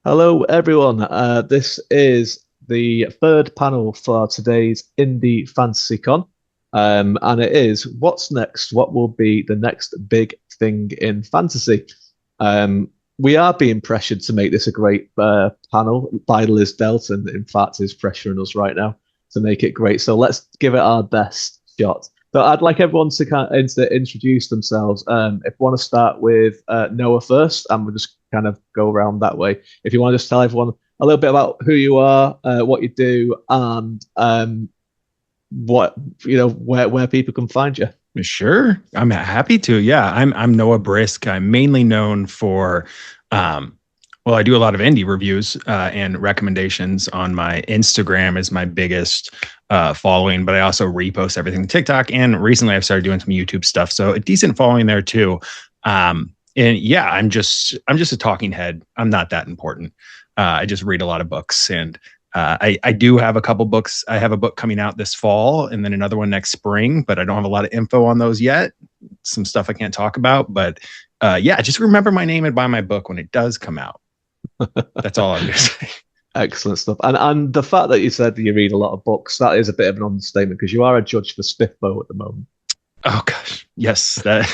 Hello, everyone. This is the third panel for today's Indie Fantasy Con. And it is what's next? What will be the next big thing in fantasy? We are being pressured to make this a great panel by Liz Delton. In fact, is pressuring us right now to make it great. So let's give it our best shot. So I'd like everyone to introduce themselves. If you want to start with Noah first, and we'll just kind of go around that way. If you want to just tell everyone a little bit about who you are, what you do, and what where people can find you. Sure, I'm happy to. Yeah, I'm Noah Brisk. I'm mainly known for, well, I do a lot of indie reviews and recommendations on my Instagram is my biggest following, but I also repost everything to TikTok, and recently I've started doing some YouTube stuff, so a decent following there too. And yeah, I'm just a talking head. I'm not that important. I just read a lot of books, and I do have a couple books. I have a book coming out this fall and then another one next spring, but I don't have a lot of info on those yet. Some stuff I can't talk about, but yeah, just remember my name and buy my book when it does come out. That's all I'm going to say. Excellent stuff. And the fact that you said that you read a lot of books, that is a bit of an understatement because you are a judge for Spiffbo at the moment. Oh gosh, yes. That.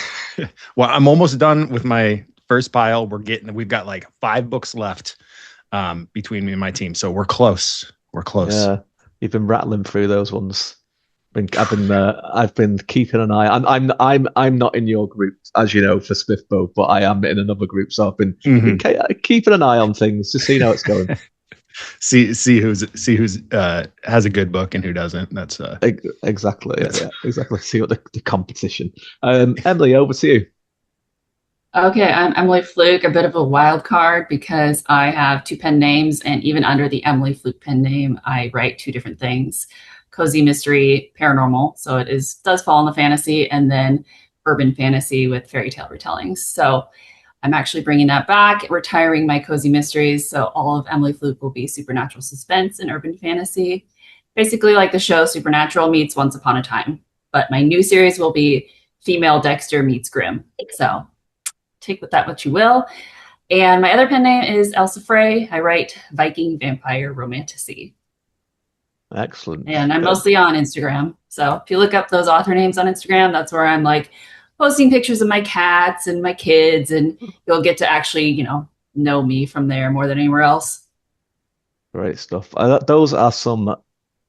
Well, I'm almost done with my first pile. We've got like 5 books left between me and my team, so we're close. We're close. Yeah, you've been rattling through those ones. I've been keeping an eye. I'm not in your group, as you know, for Spiffbo, but I am in another group, so I've been keeping an eye on things to see how it's going. see who's has a good book and who doesn't. That's exactly. Yeah, exactly. See what the competition. Emily, over to you. Okay, I'm Emily Fluke, a bit of a wild card because I have 2 pen names, and even under the Emily Fluke pen name, I write 2 different things: cozy mystery, paranormal. So it does fall in the fantasy, and then urban fantasy with fairy tale retellings. So I'm actually bringing that back, retiring my cozy mysteries. So all of Emily Fluke will be supernatural suspense and urban fantasy, basically like the show Supernatural meets Once Upon a Time. But my new series will be female Dexter meets Grimm. So take with that what you will. And my other pen name is Elsa Frey. I write Viking vampire romantasy. Excellent. And I'm mostly on Instagram. So if you look up those author names on Instagram, that's where I'm like posting pictures of my cats and my kids, and you'll get to actually, know me from there more than anywhere else. Great stuff. Those are some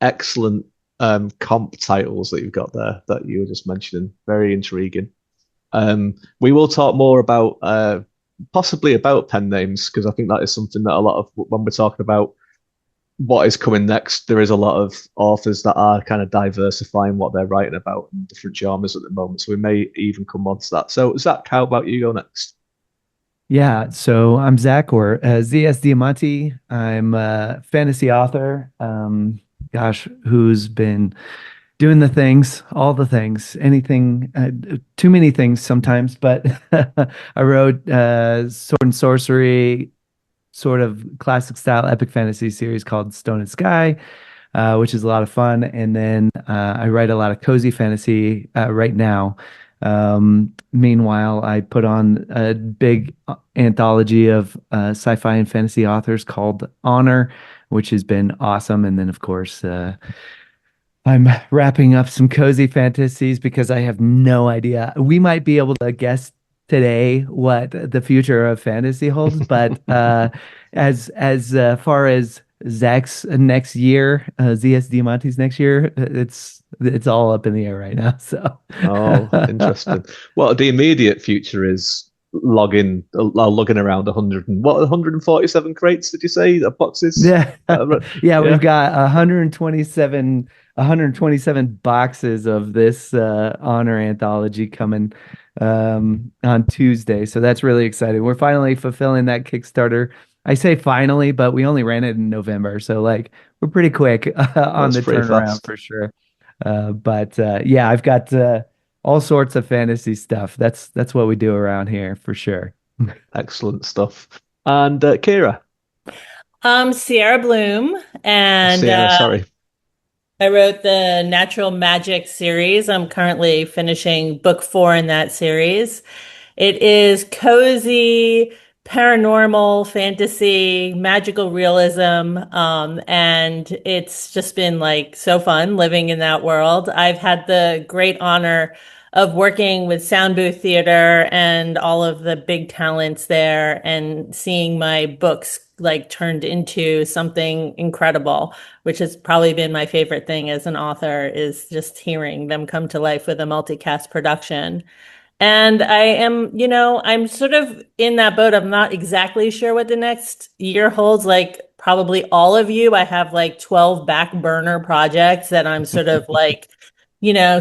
excellent comp titles that you've got there that you were just mentioning. Very intriguing. We will talk more about possibly about pen names, because I think that is something that a lot of, when we're talking about what is coming next, there is a lot of authors that are kind of diversifying what they're writing about in different genres at the moment. So we may even come on to that. So Zach, how about you go next? Yeah, so I'm Zach, or ZS Diamanti. I'm a fantasy author, who's been doing the things, all the things, anything, too many things sometimes, but I wrote Sword and Sorcery, sort of classic style epic fantasy series called Stone and Sky, which is a lot of fun. And then I write a lot of cozy fantasy right now. Meanwhile, I put on a big anthology of sci-fi and fantasy authors called Honor, which has been awesome. And then, of course, I'm wrapping up some cozy fantasies because I have no idea. We might be able to guess today what the future of fantasy holds, but as far as Zach's next year, ZS Diamanti's next year, it's all up in the air right now. So interesting. Well, the immediate future is logging around 147 crates, did you say, boxes? Yeah. We've got 127 boxes of this Honor anthology coming on Tuesday. So that's really exciting. We're finally fulfilling that Kickstarter. I say finally, but we only ran it in November. So we're pretty quick on the turnaround for sure. But I've got all sorts of fantasy stuff. That's what we do around here for sure. Excellent stuff. And Ciara? Ciara Blume, and Ciara, sorry. I wrote the Natural Magic series. I'm currently finishing book 4 in that series. It is cozy, paranormal, fantasy, magical realism, and it's just been like so fun living in that world. I've had the great honor of working with Sound Booth Theater and all of the big talents there and seeing my books like turned into something incredible, which has probably been my favorite thing as an author is just hearing them come to life with a multicast production. And I am, I'm sort of in that boat. I'm not exactly sure what the next year holds. Like probably all of you, I have like 12 back burner projects that I'm sort of like,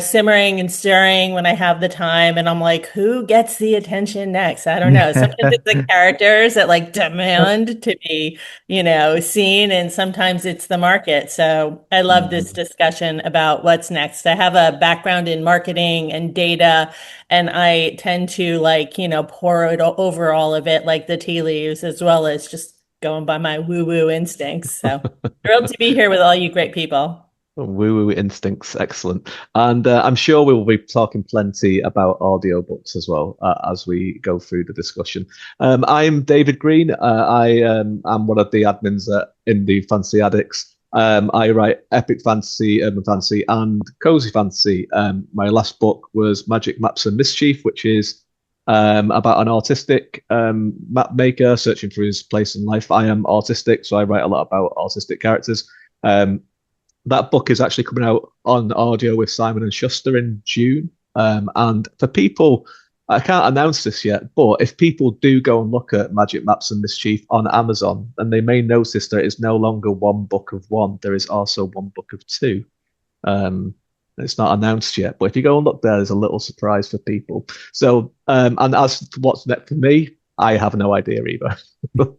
simmering and stirring when I have the time. And I'm like, who gets the attention next? I don't know. Sometimes it's the characters that like demand to be, seen, and sometimes it's the market. So I love this discussion about what's next. I have a background in marketing and data, and I tend to like, pour it over all of it like the tea leaves, as well as just going by my woo-woo instincts. So thrilled to be here with all you great people. Woo woo instincts, excellent. And I'm sure we will be talking plenty about audiobooks as well as we go through the discussion. I'm David Green. I'm one of the admins in the Fantasy Addicts. I write epic fantasy, urban fantasy, and cozy fantasy. My last book was Magic Maps and Mischief, which is about an autistic map maker searching for his place in life. I am autistic, so I write a lot about autistic characters. That book is actually coming out on audio with Simon and Schuster in June. And for people, I can't announce this yet, but if people do go and look at Magic Maps and Mischief on Amazon, then they may notice there is no longer one book of one. There is also one book of two. It's not announced yet, but if you go and look there, there's a little surprise for people. So, and as to what's next for me, I have no idea either. But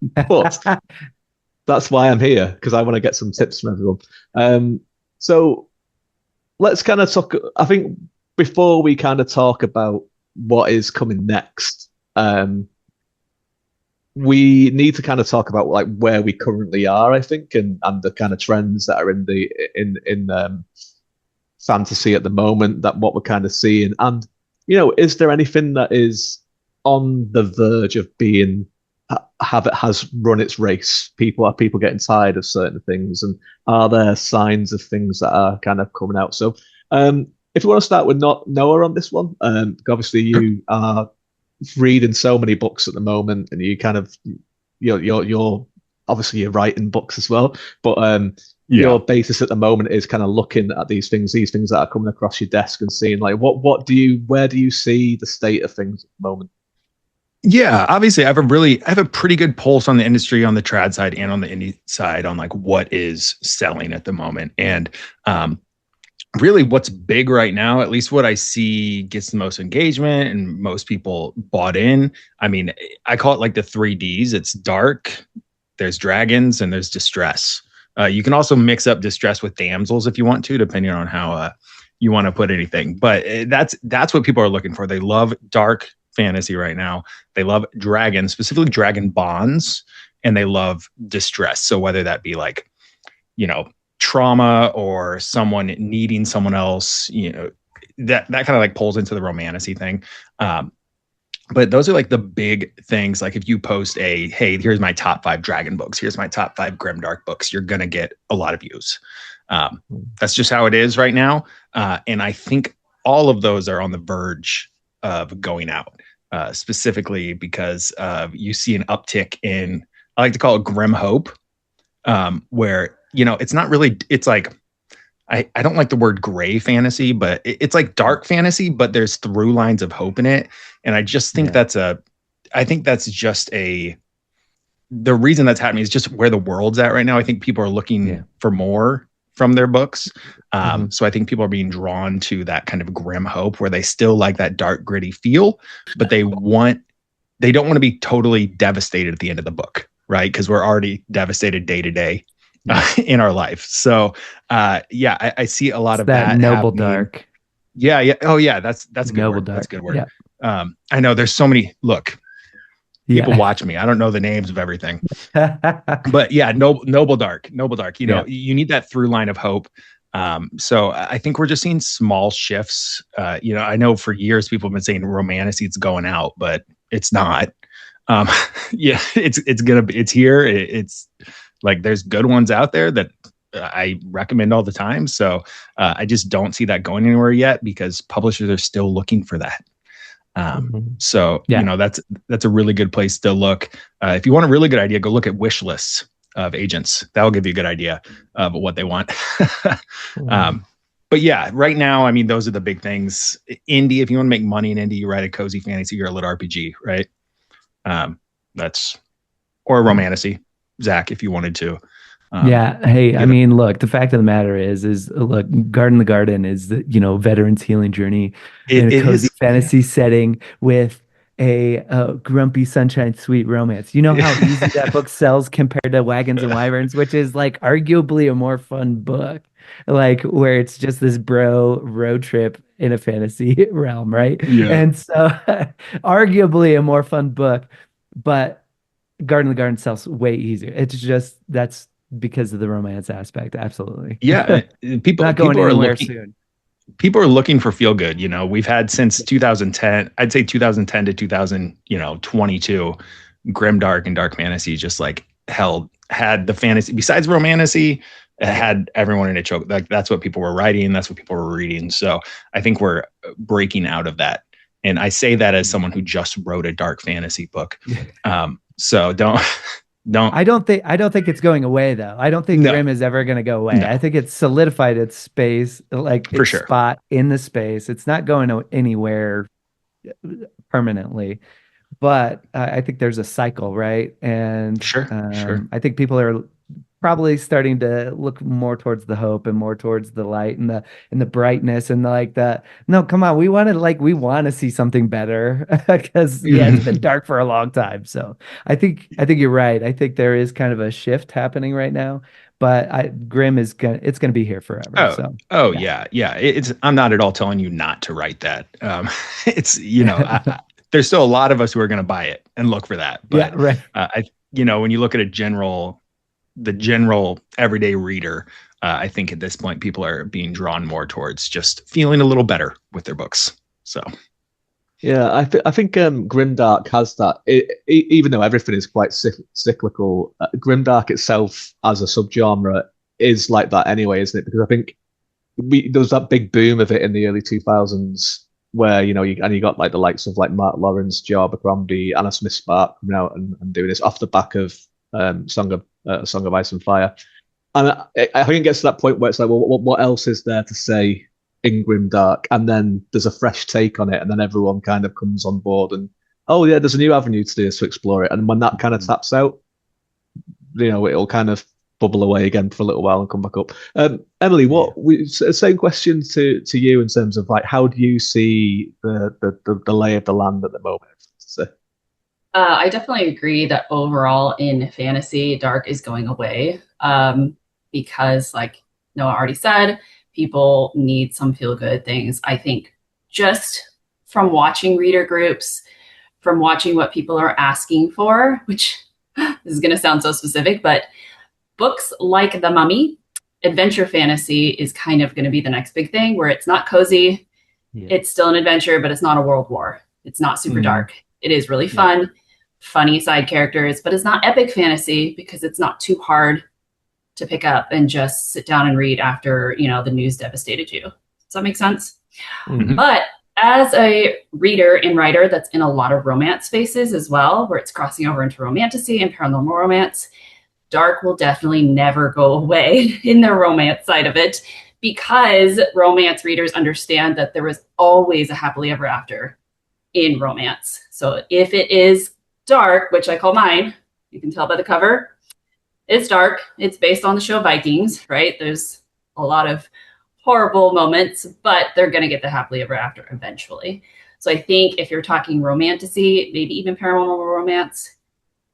that's why I'm here, because I want to get some tips from everyone. So let's kind of talk. I think before we kind of talk about what is coming next, we need to kind of talk about like where we currently are, I think, and the kind of trends that are in fantasy at the moment, that what we're kind of seeing. And is there anything that is on the verge of being has run its race? Are people getting tired of certain things, and are there signs of things that are kind of coming out? So if you want to start with Noah on this one, obviously you are reading so many books at the moment, and you kind of you're obviously you're writing books as well, but your basis at the moment is kind of looking at these things that are coming across your desk and seeing like where do you see the state of things at the moment? Yeah, obviously I have a pretty good pulse on the industry on the trad side and on the indie side on like what is selling at the moment. And really what's big right now, at least what I see gets the most engagement and most people bought in. I mean, I call it like the 3Ds. It's dark, there's dragons, and there's distress. You can also mix up distress with damsels if you want to, depending on how you want to put anything. But that's what people are looking for. They love dark fantasy right now. They love dragons, specifically dragon bonds, and they love distress. So whether that be like, trauma or someone needing someone else, that kind of like pulls into the romantasy thing. But those are like the big things. Like if you post hey, here's my top 5 dragon books, here's my top 5 grimdark books, you're going to get a lot of views. That's just how it is right now. And I think all of those are on the verge of going out, specifically because you see an uptick in, I like to call it grim hope, where, it's not really, it's like, I don't like the word gray fantasy, but it's like dark fantasy, but there's through lines of hope in it. And I just think the reason that's happening is just where the world's at right now. I think people are looking for more from their books. So I think people are being drawn to that kind of grim hope where they still like that dark, gritty feel, but they don't want to be totally devastated at the end of the book, right? Because we're already devastated day to day in our life. So I see a lot of that noble happening. Dark. Yeah. Oh yeah. That's a good noble word. Dark. That's a good word. Yeah. I know there's so many, people watch me. I don't know the names of everything, but yeah, noble dark. You know, you need that through line of hope. So I think we're just seeing small shifts. I know for years people have been saying romanticy's going out, but it's not. Yeah, it's here. It's like there's good ones out there that I recommend all the time. So I just don't see that going anywhere yet because publishers are still looking for that. So that's a really good place to look. If you want a really good idea, go look at wish lists of agents. That will give you a good idea of what they want. But yeah, right now, I mean, those are the big things. Indie, if you want to make money in indie, you write a cozy fantasy or a lit RPG, right? Or a romantasy, Zach, if you wanted to. Hey, I mean, look, the fact of the matter is look, Garden the Garden is the, veteran's healing journey in a cozy fantasy setting with a grumpy sunshine sweet romance. You know how easy that book sells compared to Wagons and Wyverns, which is like arguably a more fun book, like where it's just this bro road trip in a fantasy realm, right? Yeah. And so arguably a more fun book, but Garden of the Garden sells way easier. It's just that's because of the romance aspect. Absolutely. Yeah. People are looking soon. People are looking for feel good. We've had since 2010, I'd say 2010 to 2022, grimdark and dark fantasy just like had the fantasy besides romantasy, it had everyone in a choke. Like that's what people were writing. That's what people were reading. So I think we're breaking out of that. And I say that as someone who just wrote a dark fantasy book. So don't. I don't think it's going away though. I don't think Grim is ever going to go away. No. I think it's solidified its space, like its spot in the space. It's not going anywhere permanently, but I think there's a cycle, right? And sure. I think people are probably starting to look more towards the hope and more towards the light and the brightness and no, come on, we want to see something better because it's been dark for a long time. So I think you're right. I think there is kind of a shift happening right now, but Grim it's gonna be here forever. Yeah. I'm not at all telling you not to write that. It's there's still a lot of us who are going to buy it and look for that. But when you look at the general everyday reader, I think at this point people are being drawn more towards just feeling a little better with their books. So, yeah, I think grimdark has that. Even though everything is quite cyclical, grimdark itself as a subgenre is like that anyway, isn't it? Because I think there was that big boom of it in the early 2000s where you got like the likes of like Mark Lawrence, Joe Abercrombie, Anna Smith Spark coming out and doing this off the back of Song of Ice and Fire. And I think it gets to that point where it's like, well, what else is there to say in grimdark? And then there's a fresh take on it, and then everyone kind of comes on board and, oh yeah, there's a new avenue to explore it. And when that kind of taps out, it'll kind of bubble away again for a little while and come back up. Emily, same question to you in terms of like, how do you see the lay of the land at the moment? I definitely agree that overall in fantasy, dark is going away because, like Noah already said, people need some feel-good things. I think just from watching reader groups, from watching what people are asking for, which is going to sound so specific, but books like The Mummy, adventure fantasy is kind of going to be the next big thing where it's not cozy. Yeah. It's still an adventure, but it's not a world war. It's not super dark. It is really fun. Funny side characters, but it's not epic fantasy because it's not too hard to pick up and just sit down and read after, the news devastated you. Does that make sense? Mm-hmm. But as a reader and writer that's in a lot of romance spaces as well, where it's crossing over into romantasy and paranormal romance, dark will definitely never go away in the romance side of it because romance readers understand that there is always a happily ever after in romance. So if it is dark, which I call mine, you can tell by the cover, it's dark. It's based on the show Vikings, right? There's a lot of horrible moments, but they're going to get the happily ever after eventually. So I think if you're talking romantasy, maybe even paranormal romance,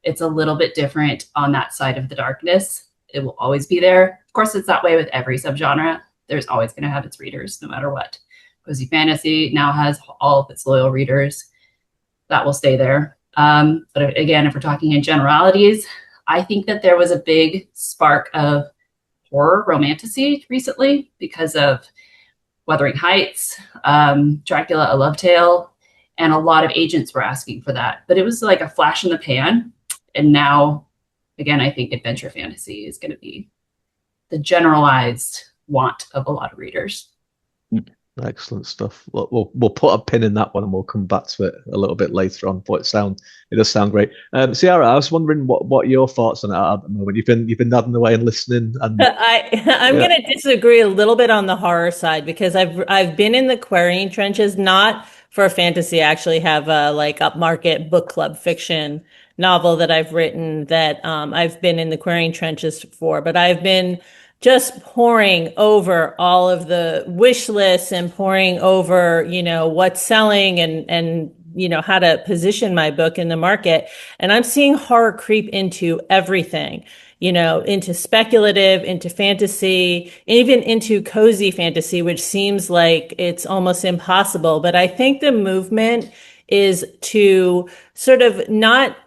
it's a little bit different on that side of the darkness. It will always be there. Of course, it's that way with every subgenre. There's always going to have its readers no matter what. Cozy fantasy now has all of its loyal readers. That will stay there. But again, if we're talking in generalities, I think that there was a big spark of horror romantasy recently because of Wuthering Heights, Dracula, A Love Tale, and a lot of agents were asking for that. But it was like a flash in the pan. And now, again, I think adventure fantasy is going to be the generalized want of a lot of readers. Excellent stuff. We'll put a pin in that one and we'll come back to it a little bit later on. But it does sound great. Ciara, I was wondering what your thoughts on it are at the moment. You've been nodding away and listening, and I'm yeah, going to disagree a little bit on the horror side because I've been in the querying trenches, not for fantasy. I actually have a like upmarket book club fiction novel that I've written that I've been in the querying trenches for, but I've been just pouring over all of the wish lists and pouring over, what's selling and how to position my book in the market. And I'm seeing horror creep into everything, into speculative, into fantasy, even into cozy fantasy, which seems like it's almost impossible. But I think the movement is to sort of not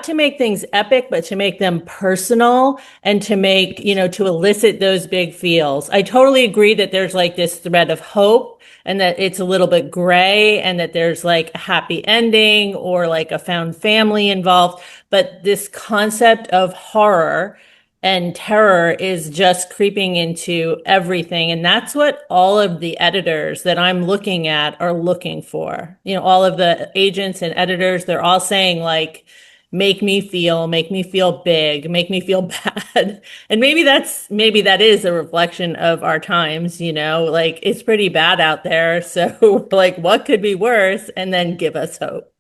to make things epic, but to make them personal and to make, to elicit those big feels. I totally agree that there's like this thread of hope and that it's a little bit gray and that there's like a happy ending or like a found family involved. But this concept of horror and terror is just creeping into everything. And that's what all of the editors that I'm looking at are looking for. All of the agents and editors, they're all saying like, make me feel big, make me feel bad. And maybe that is a reflection of our times, like it's pretty bad out there. So like what could be worse? And then give us hope.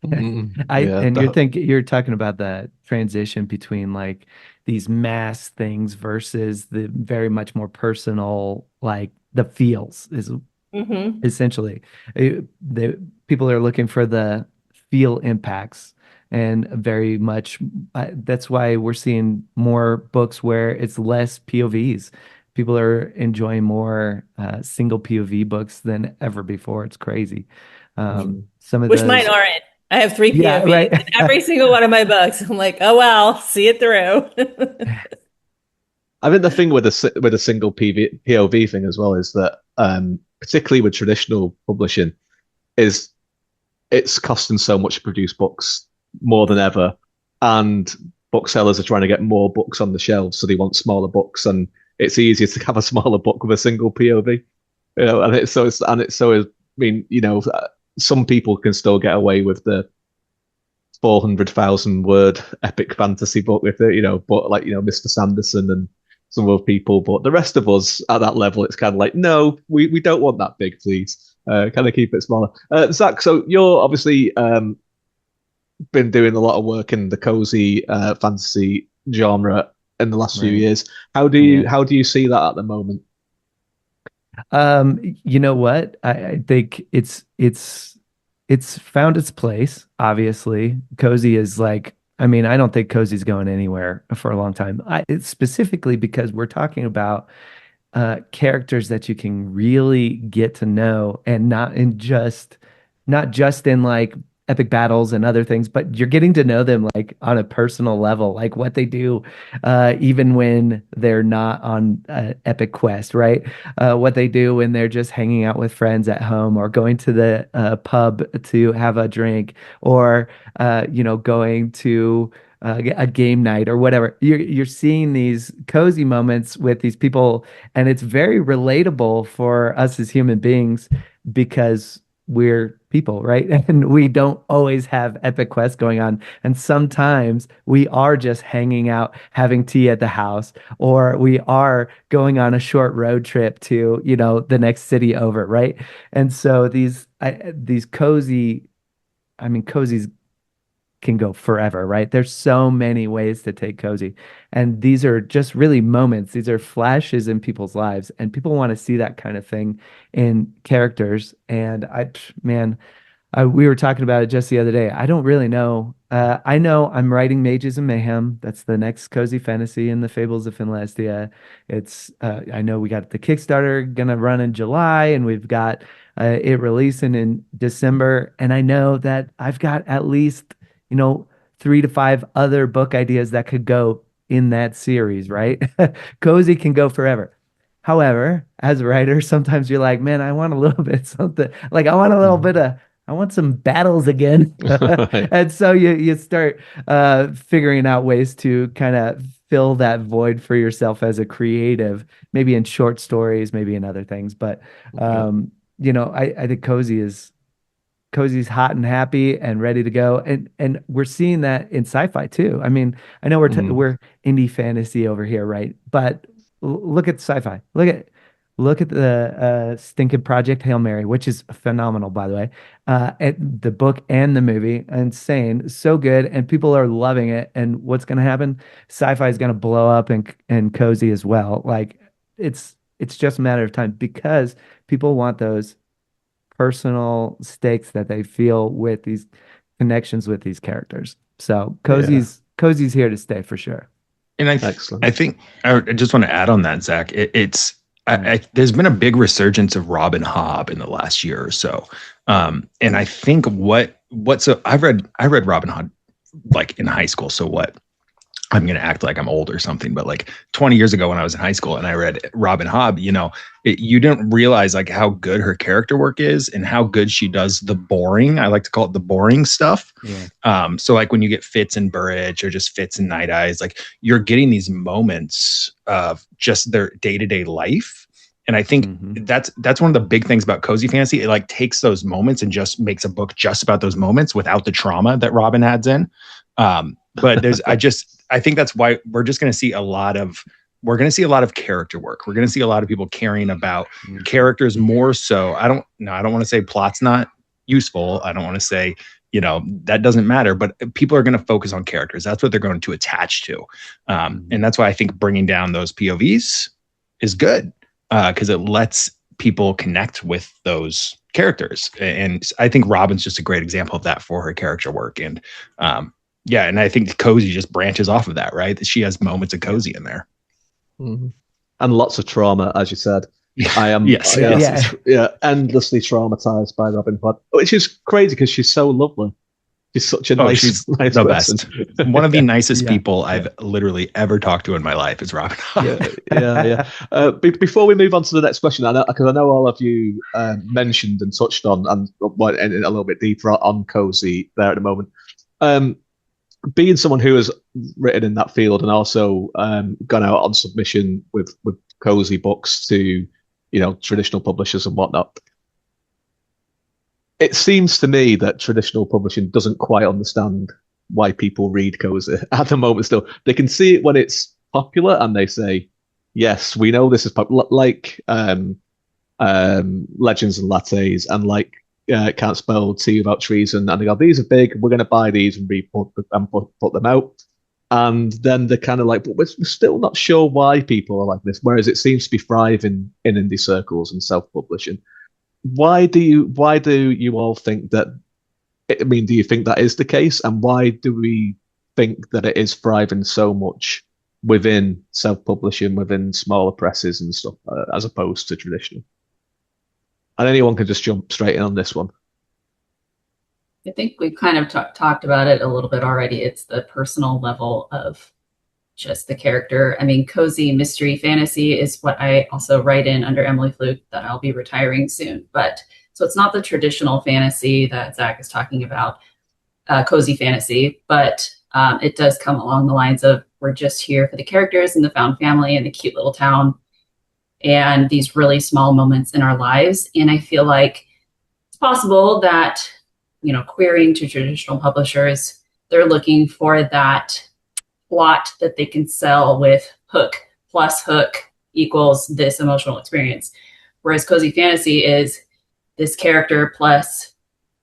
yeah, You're talking about the transition between like these mass things versus the very much more personal, like the feels is essentially the people are looking for the feel impacts and very much that's why we're seeing more books where it's less POVs. People are enjoying more single POV books than ever before. It's crazy. Some of Which mine those, aren't. I have three yeah, POVs right. in every single one of my books. I'm like, oh well, see it through. I think the thing with a single POV thing as well is that, particularly with traditional publishing, is it's costing so much to produce books more than ever, and booksellers are trying to get more books on the shelves, so they want smaller books, and it's easier to have a smaller book with a single POV. I mean, some people can still get away with the 400,000 word epic fantasy book with it, but like, Mr. Sanderson and some other people, but the rest of us at that level, it's kind of like, no, we don't want that big, please. Kind of keep it smaller. Zach, so you're obviously been doing a lot of work in the cozy fantasy genre in the last few Right. years. How do you see that at the moment? You know what? I think it's found its place, obviously. Cozy is like, I mean, I don't think Cozy's going anywhere for a long time. It's specifically because we're talking about characters that you can really get to know and not just in like epic battles and other things, but you're getting to know them like on a personal level, like what they do, even when they're not on an epic quest, right? What they do when they're just hanging out with friends at home or going to the pub to have a drink or, going to a game night or whatever. You're seeing these cozy moments with these people, and it's very relatable for us as human beings because we're people, right? And we don't always have epic quests going on. And sometimes we are just hanging out, having tea at the house, or we are going on a short road trip to, the next city over, right? And so these cozy, I mean, cozy's can go forever, right? There's so many ways to take cozy. And these are just really moments. These are flashes in people's lives. And people want to see that kind of thing in characters. And man, we were talking about it just the other day. I don't really know. I know I'm writing Mages and Mayhem. That's the next cozy fantasy in the Fables of Finlastia. I know we got the Kickstarter gonna run in July, and we've got it releasing in December. And I know that I've got at least, 3 to 5 other book ideas that could go in that series, right? Cozy can go forever. However, as a writer, sometimes you're like, man, I want a little bit something. Like I want a little bit of, I want some battles again. Right. And so you start figuring out ways to kind of fill that void for yourself as a creative, maybe in short stories, maybe in other things. But Yeah. I think Cozy's hot and happy and ready to go, and we're seeing that in sci-fi too. I mean, I know Mm. we're indie fantasy over here, right? But look at sci-fi. Look at the stinking Project Hail Mary, which is phenomenal, by the way. And the book and the movie, insane, so good, and people are loving it. And what's going to happen? Sci-fi is going to blow up, and Cozy as well. Like it's just a matter of time because people want those personal stakes that they feel with these connections with these characters. So Yeah. Cozy's here to stay for sure. And Excellent. I think I just want to add on that, Zach. There's been a big resurgence of Robin Hobb in the last year or so, and I think I read Robin Hobb like in high school. So what? I'm going to act like I'm old or something, but like 20 years ago when I was in high school and I read Robin Hobb, you didn't realize like how good her character work is and how good she does the boring. I like to call it the boring stuff. Yeah. So like when you get Fitz and Burridge or just Fitz and Night Eyes, like you're getting these moments of just their day-to-day life. And I think that's one of the big things about cozy fantasy. It like takes those moments and just makes a book just about those moments without the trauma that Robin adds in. But I think that's why we're just going to see a lot of character work. We're going to see a lot of people caring about characters more so. I don't want to say plot's not useful. I don't want to say, that doesn't matter, but people are going to focus on characters. That's what they're going to attach to. And that's why I think bringing down those POVs is good because it lets people connect with those characters. And I think Robin's just a great example of that for her character work. And, yeah, and I think Cozy just branches off of that, right? She has moments of Cozy in there. Mm-hmm. And lots of trauma, as you said. I am yes. endlessly traumatized by Robin Hood, which is crazy because she's so lovely. She's such a nice the person. Best. One of the nicest people I've literally ever talked to in my life is Robin Hood. Yeah. Before we move on to the next question, because I know all of you mentioned and touched on and went in a little bit deeper on Cozy there at the moment. Being someone who has written in that field and also gone out on submission with cozy books to traditional publishers and whatnot, it seems to me that traditional publishing doesn't quite understand why people read cozy at the moment. Still, they can see it when it's popular and they say, yes, we know this is popular, like Legends and Lattes and like Can't Spell Tea Without Treason, and they go, these are big, we're going to buy these and put them out. And then they're kind of like, but we're still not sure why people are like this, whereas it seems to be thriving in indie circles and self-publishing. Why do you all think that? I mean, do you think that is the case? And why do we think that it is thriving so much within self-publishing, within smaller presses and stuff, as opposed to traditional? And anyone can just jump straight in on this one. I think we've kind of talked about it a little bit already. It's the personal level of just the character. I mean, cozy mystery fantasy is what I also write in under Emily Fluke that I'll be retiring soon. But so it's not the traditional fantasy that Zach is talking about, cozy fantasy, but it does come along the lines of we're just here for the characters and the found family and the cute little town and these really small moments in our lives. And I feel like it's possible that, querying to traditional publishers, they're looking for that plot that they can sell with hook plus hook equals this emotional experience. Whereas cozy fantasy is this character plus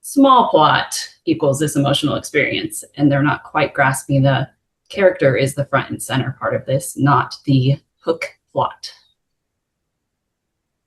small plot equals this emotional experience. And they're not quite grasping the character is the front and center part of this, not the hook plot.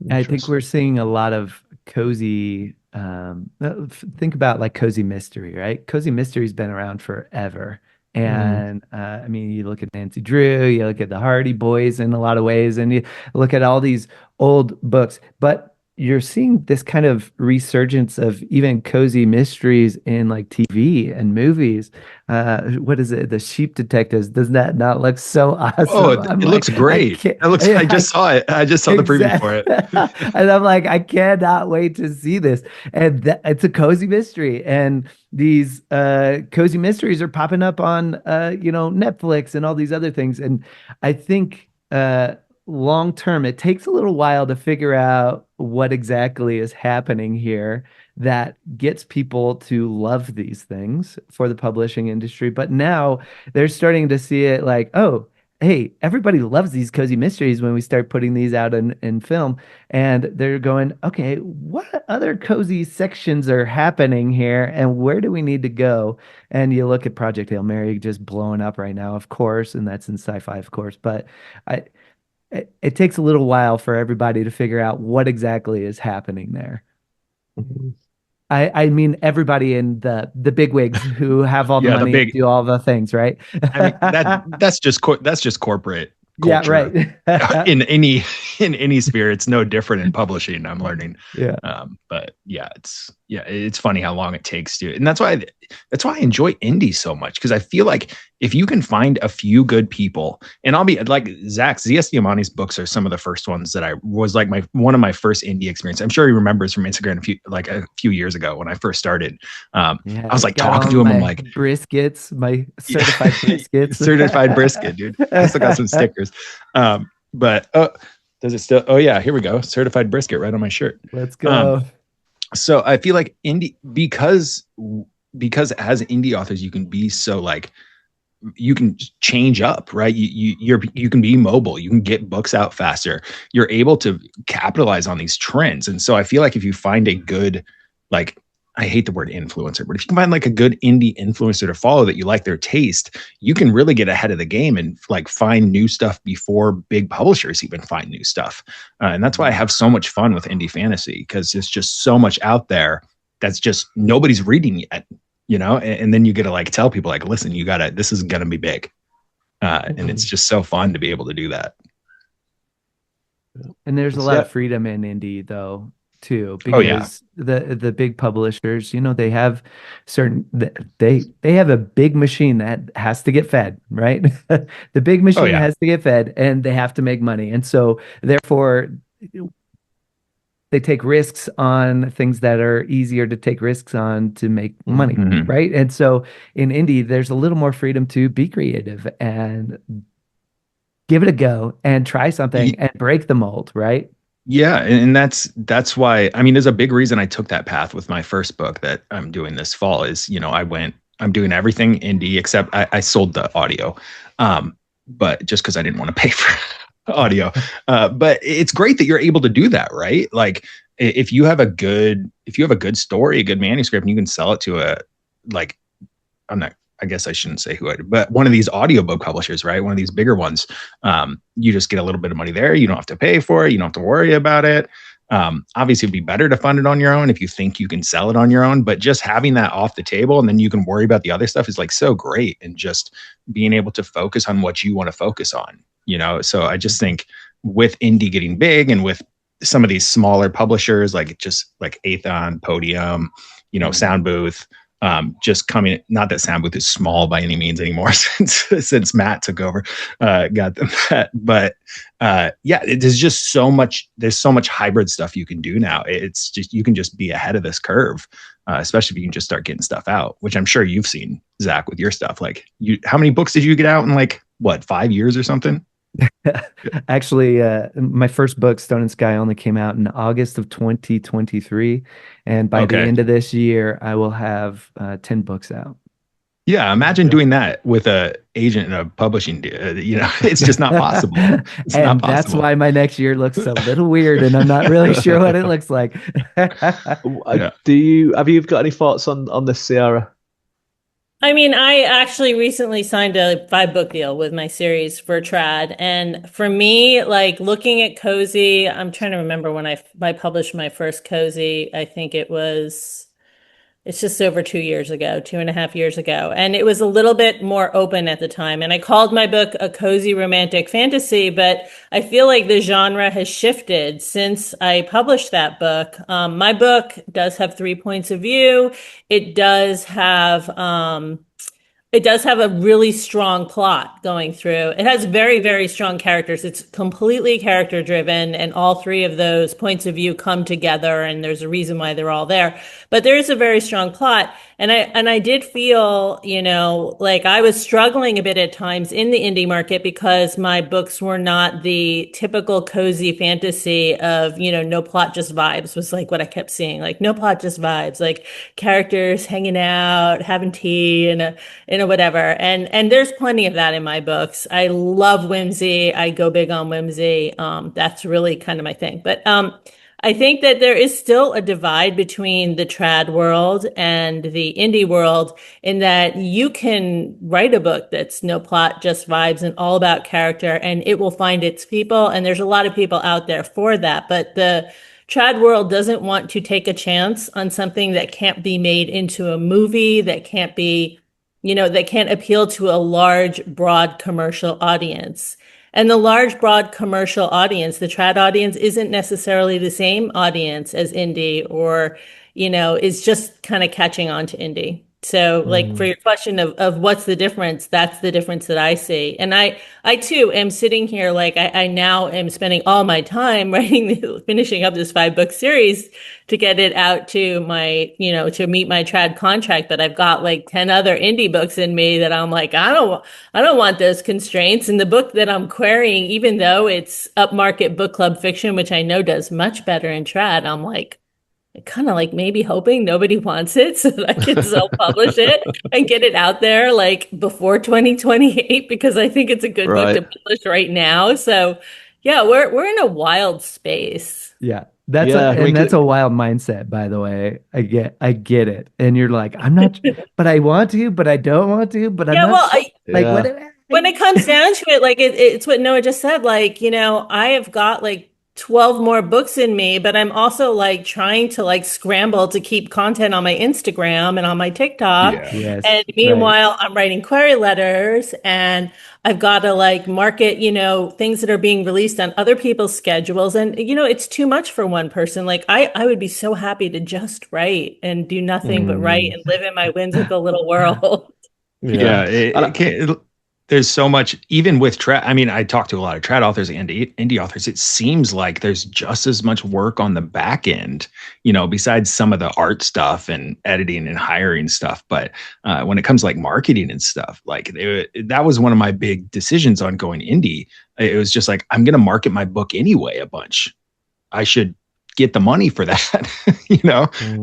I think we're seeing a lot of cozy. Think about like cozy mystery, right? Cozy mystery's been around forever. And I mean, you look at Nancy Drew, you look at the Hardy Boys in a lot of ways, and you look at all these old books. But you're seeing this kind of resurgence of even cozy mysteries in like TV and movies. What is it? The Sheep Detectives. Does that not look so Oh, awesome? I'm it like, looks I great. can't. It looks, I just saw it. I just saw the preview for Exactly. it. And I'm like, I cannot wait to see this. And it's a cozy mystery. And these cozy mysteries are popping up on Netflix and all these other things. And I think long term, it takes a little while to figure out what exactly is happening here that gets people to love these things for the publishing industry. But now they're starting to see it like, oh, hey, everybody loves these cozy mysteries when we start putting these out in film. And they're going, okay, what other cozy sections are happening here? And where do we need to go? And you look at Project Hail Mary just blowing up right now, of course, and that's in sci-fi, of course. But I, it takes a little while for everybody to figure out what exactly is happening there. Mhm. I mean everybody in the big wigs who have all the Yeah, the money and big. do all the things, right? I mean that's just corporate Yeah, culture right. in any in any sphere. It's no different in publishing. I'm learning, Yeah. but it's funny how long it takes to, and that's why I enjoy indie so much, because I feel like if you can find a few good people, and I'll be like Zach's Z.S. Diamanti's books are some of the first ones that I was like one of my first indie experience. I'm sure he remembers from Instagram a few years ago when I first started. Yeah, I was like got talking all to him. I'm my like, briskets, my yeah, certified briskets. certified brisket, dude. I still got some stickers. But does it still? Oh yeah, here we go. Certified brisket right on my shirt. Let's Um, go. so I feel like indie because as indie authors you can be so like you can change up, right? You can be mobile, you can get books out faster, you're able to capitalize on these trends. And so I feel like if you find a good, like, I hate the word influencer, but if you can find like a good indie influencer to follow that you like their taste, you can really get ahead of the game and like find new stuff before big publishers even find new stuff. And that's why I have so much fun with indie fantasy, because there's just so much out there that's just nobody's reading yet, and then you get to like tell people like, listen, this is going to be big. And it's just so fun to be able to do that. And there's a lot Yeah. of freedom in indie though, too, Oh yeah. because the big publishers, they have certain they have a big machine that has to get fed, right? The big Oh machine yeah. has to get fed and they have to make money. And so therefore they take risks on things that are easier to take risks on to make money, Mhm. right? And so in indie, there's a little more freedom to be creative and give it a go and try something and break the mold, right? Yeah, and that's why, I mean, there's a big reason I took that path with my first book that I'm doing this fall is, I'm doing everything indie except I sold the audio. But just because I didn't want to pay for audio. But it's great that you're able to do that, right? Like if you have a good story, a good manuscript, and you can sell it to like I guess I shouldn't say but one of these audiobook publishers, right? One of these bigger ones. You just get a little bit of money there. You don't have to pay for it. You don't have to worry about it. Obviously, it'd be better to fund it on your own if you think you can sell it on your own. But just having that off the table and then you can worry about the other stuff is like so great. And just being able to focus on what you want to focus on, So I just think with indie getting big and with some of these smaller publishers, like just like Athon, Podium, Sound Booth, just coming, not that Sound Booth is small by any means anymore since Matt took over, got them that, but there's just there's so much hybrid stuff you can do now. It's just, you can just be ahead of this curve, especially if you can just start getting stuff out, which I'm sure you've seen, Zach, with your stuff. Like how many books did you get out in like, what, 5 years or something? Actually, my first book, Stone and Sky, only came out in August of 2023. And by the Okay. end of this year, I will have 10 books out. Yeah, imagine doing that with a agent and a publishing deal. It's just not possible. It's not And that's possible. why my next year looks a little weird, and I'm not really sure what it looks like. Yeah. Have you got any thoughts on this, Ciara? I mean, I actually recently signed a 5 book deal with my series for Trad. And for me, like looking at Cozy, I'm trying to remember when I published my first Cozy. I think it was It's just over 2 years ago, 2.5 years ago. And it was a little bit more open at the time. And I called my book a cozy romantic fantasy, but I feel like the genre has shifted since I published that book. My book does have 3 points of view. It does have, it does have a really strong plot going through. It has very, very strong characters. It's completely character driven, and all three of those points of view come together, and there's a reason why they're all there. But there is a very strong plot. And I did feel, like I was struggling a bit at times in the indie market because my books were not the typical cozy fantasy of, no plot, just vibes was like what I kept seeing. Like no plot, just vibes, like characters hanging out, having tea and a whatever. And there's plenty of that in my books. I love whimsy. I go big on whimsy. That's really kind of my thing. But I think that there is still a divide between the trad world and the indie world in that you can write a book that's no plot, just vibes and all about character, and it will find its people. And there's a lot of people out there for that. But the trad world doesn't want to take a chance on something that can't be made into a movie, that can't be, that can't appeal to a large, broad commercial audience. And the large, broad commercial audience, the trad audience, isn't necessarily the same audience as indie or, is just kind of catching on to indie. So like for your question of what's the difference, that's the difference that I see. And I too am sitting here like I now am spending all my time finishing up this 5-book series to get it out to my, to meet my trad contract. But I've got like 10 other indie books in me that I'm like, I don't want those constraints. And the book that I'm querying, even though it's upmarket book club fiction, which I know does much better in trad, I'm like, kind of like maybe hoping nobody wants it so that I can self-publish it and get it out there like before 2028 because I think it's a good book to publish right now. So yeah, we're in a wild space. Yeah. That's a wild mindset, by the way. I get it. And you're like, I'm not, but I want to, but I don't want to, but I'm not. When it comes down to it, like it's what Noah just said, like, I have got like 12 more books in me, but I'm also like trying to like scramble to keep content on my Instagram and on my TikTok. Yeah. Yes, and meanwhile, I'm writing query letters and I've got to like market, things that are being released on other people's schedules. And, it's too much for one person. Like I would be so happy to just write and do nothing but write and live in my whimsical little world. There's so much, even with trad. I mean, I talk to a lot of trad authors and indie authors. It seems like there's just as much work on the back end, besides some of the art stuff and editing and hiring stuff. But when it comes to like marketing and stuff, like that was one of my big decisions on going indie. It was just like, I'm going to market my book anyway a bunch. I should get the money for that,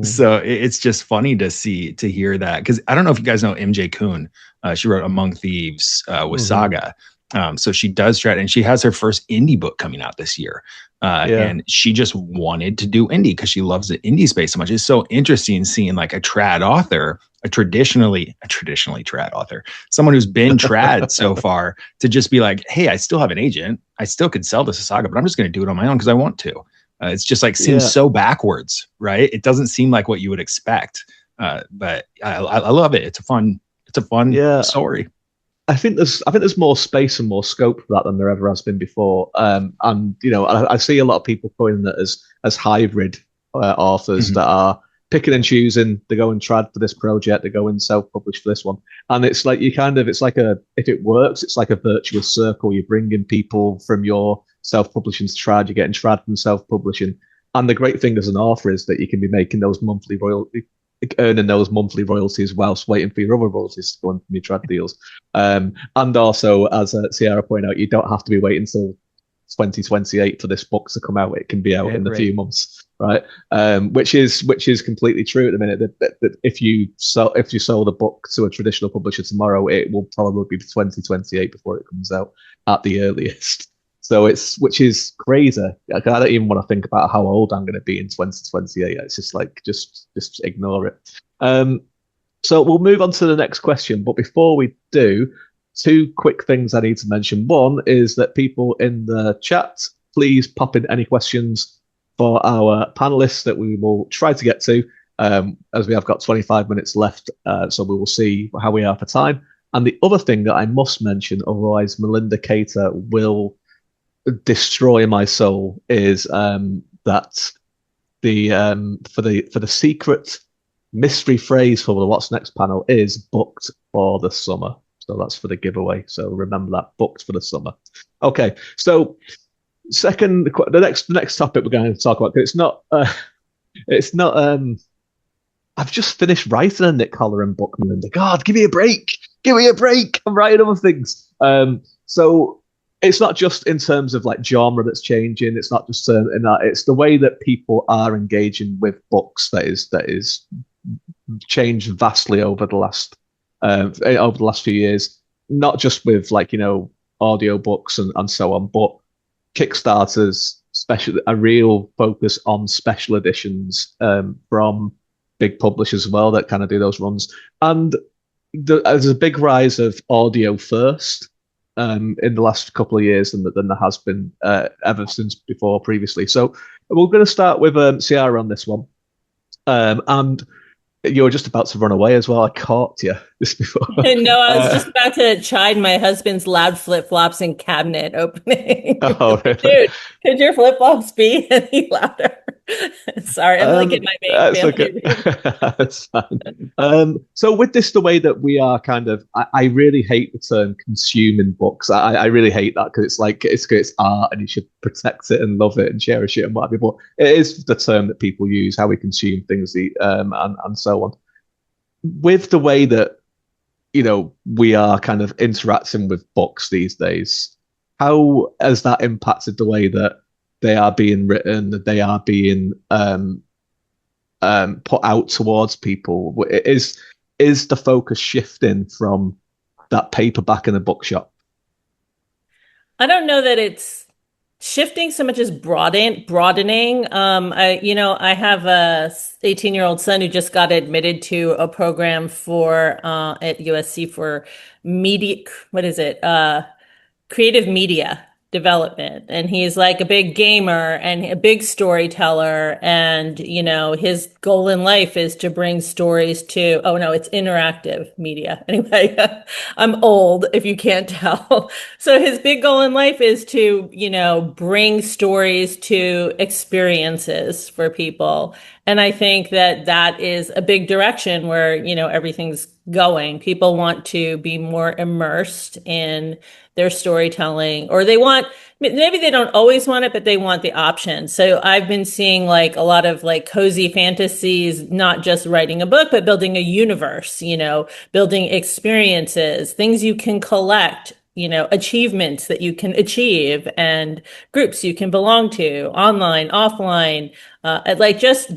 So it's just funny to hear that. Cause I don't know if you guys know MJ Kuhn. She wrote Among Thieves with Saga. So she does try, and she has her first indie book coming out this year. And she just wanted to do indie because she loves the indie space so much. It's so interesting seeing like a trad author, a traditionally trad author, someone who's been trad so far, to just be like, hey, I still have an agent. I still could sell this to Saga, but I'm just going to do it on my own because I want to. It's just like seems so backwards, right? It doesn't seem like what you would expect. But I love it. It's a fun story. I think there's more space and more scope for that than there ever has been before. And I see a lot of people putting that as hybrid authors that are picking and choosing. They go and trad for this project, they go and self-publish for this one, and it's like if it works, it's like a virtuous circle. You're bringing people from your self-publishing to trad, you're getting trad from self-publishing, and the great thing as an author is that you can be making those earning those monthly royalties whilst waiting for your other royalties to go in from your trad deals. And also, as Ciara pointed out, you don't have to be waiting until 2028 for this book to come out. It can be out in a few months, right? Which is completely true at the minute. That if you sell the book to a traditional publisher tomorrow, it will probably be 2028 before it comes out at the earliest. So which is crazy. I don't even want to think about how old I'm going to be in 2028. It's just like, just ignore it. So we'll move on to the next question. But before we do, 2 quick things I need to mention. One is that people in the chat, please pop in any questions for our panelists that we will try to get to. as we have got 25 minutes left, so we will see how we are for time. And the other thing that I must mention, otherwise Melinda Cater will destroy my soul, is that the for the secret mystery phrase for the What's Next panel is booked for the summer. So that's for the giveaway. So remember that, booked for the summer. Okay, so the next topic we're going to talk about, because it's not I've just finished writing a Nick Holleran book, Melinda. God, give me a break. Give me a break. I'm writing other things. So it's not just in terms of like genre that's changing. It's not just in that. It's the way that people are engaging with books that is changed vastly over the last few years. Not just with like audiobooks and so on, but Kickstarters, a real focus on special editions from big publishers as well that kind of do those runs. And there's a big rise of audio first in the last couple of years than there has been ever since before previously. So we're going to start with Ciara on this one. And you were just about to run away as well. I caught you just before. No, I was just about to chide my husband's loud flip-flops and cabinet opening. Oh, really? Dude, could your flip-flops be any louder? Sorry, I'm like in my main that's family. Okay. That's fine. So with this, the way that we are kind of, I really hate the term consuming books. I really hate that, because it's like it's art and you should protect it and love it and cherish it and whatever. But it is the term that people use, how we consume things, and so on. With the way that we are kind of interacting with books these days, how has that impacted the way that they are being written, that they are being put out towards people? Is the focus shifting from that paperback in a bookshop? I don't know that it's shifting so much as broadening. I have a 18-year-old son who just got admitted to a program for at USC for media. What is it? Creative media development. And he's like a big gamer and a big storyteller. And, his goal in life is to bring stories to, oh no, it's interactive media. Anyway, I'm old if you can't tell. So his big goal in life is to, bring stories to experiences for people. And I think that that is a big direction where, everything's going. People want to be more immersed in their storytelling, or maybe they don't always want it, but they want the option. So I've been seeing like a lot of like cozy fantasies, not just writing a book, but building a universe, building experiences, things you can collect, achievements that you can achieve, and groups you can belong to, online, offline, like just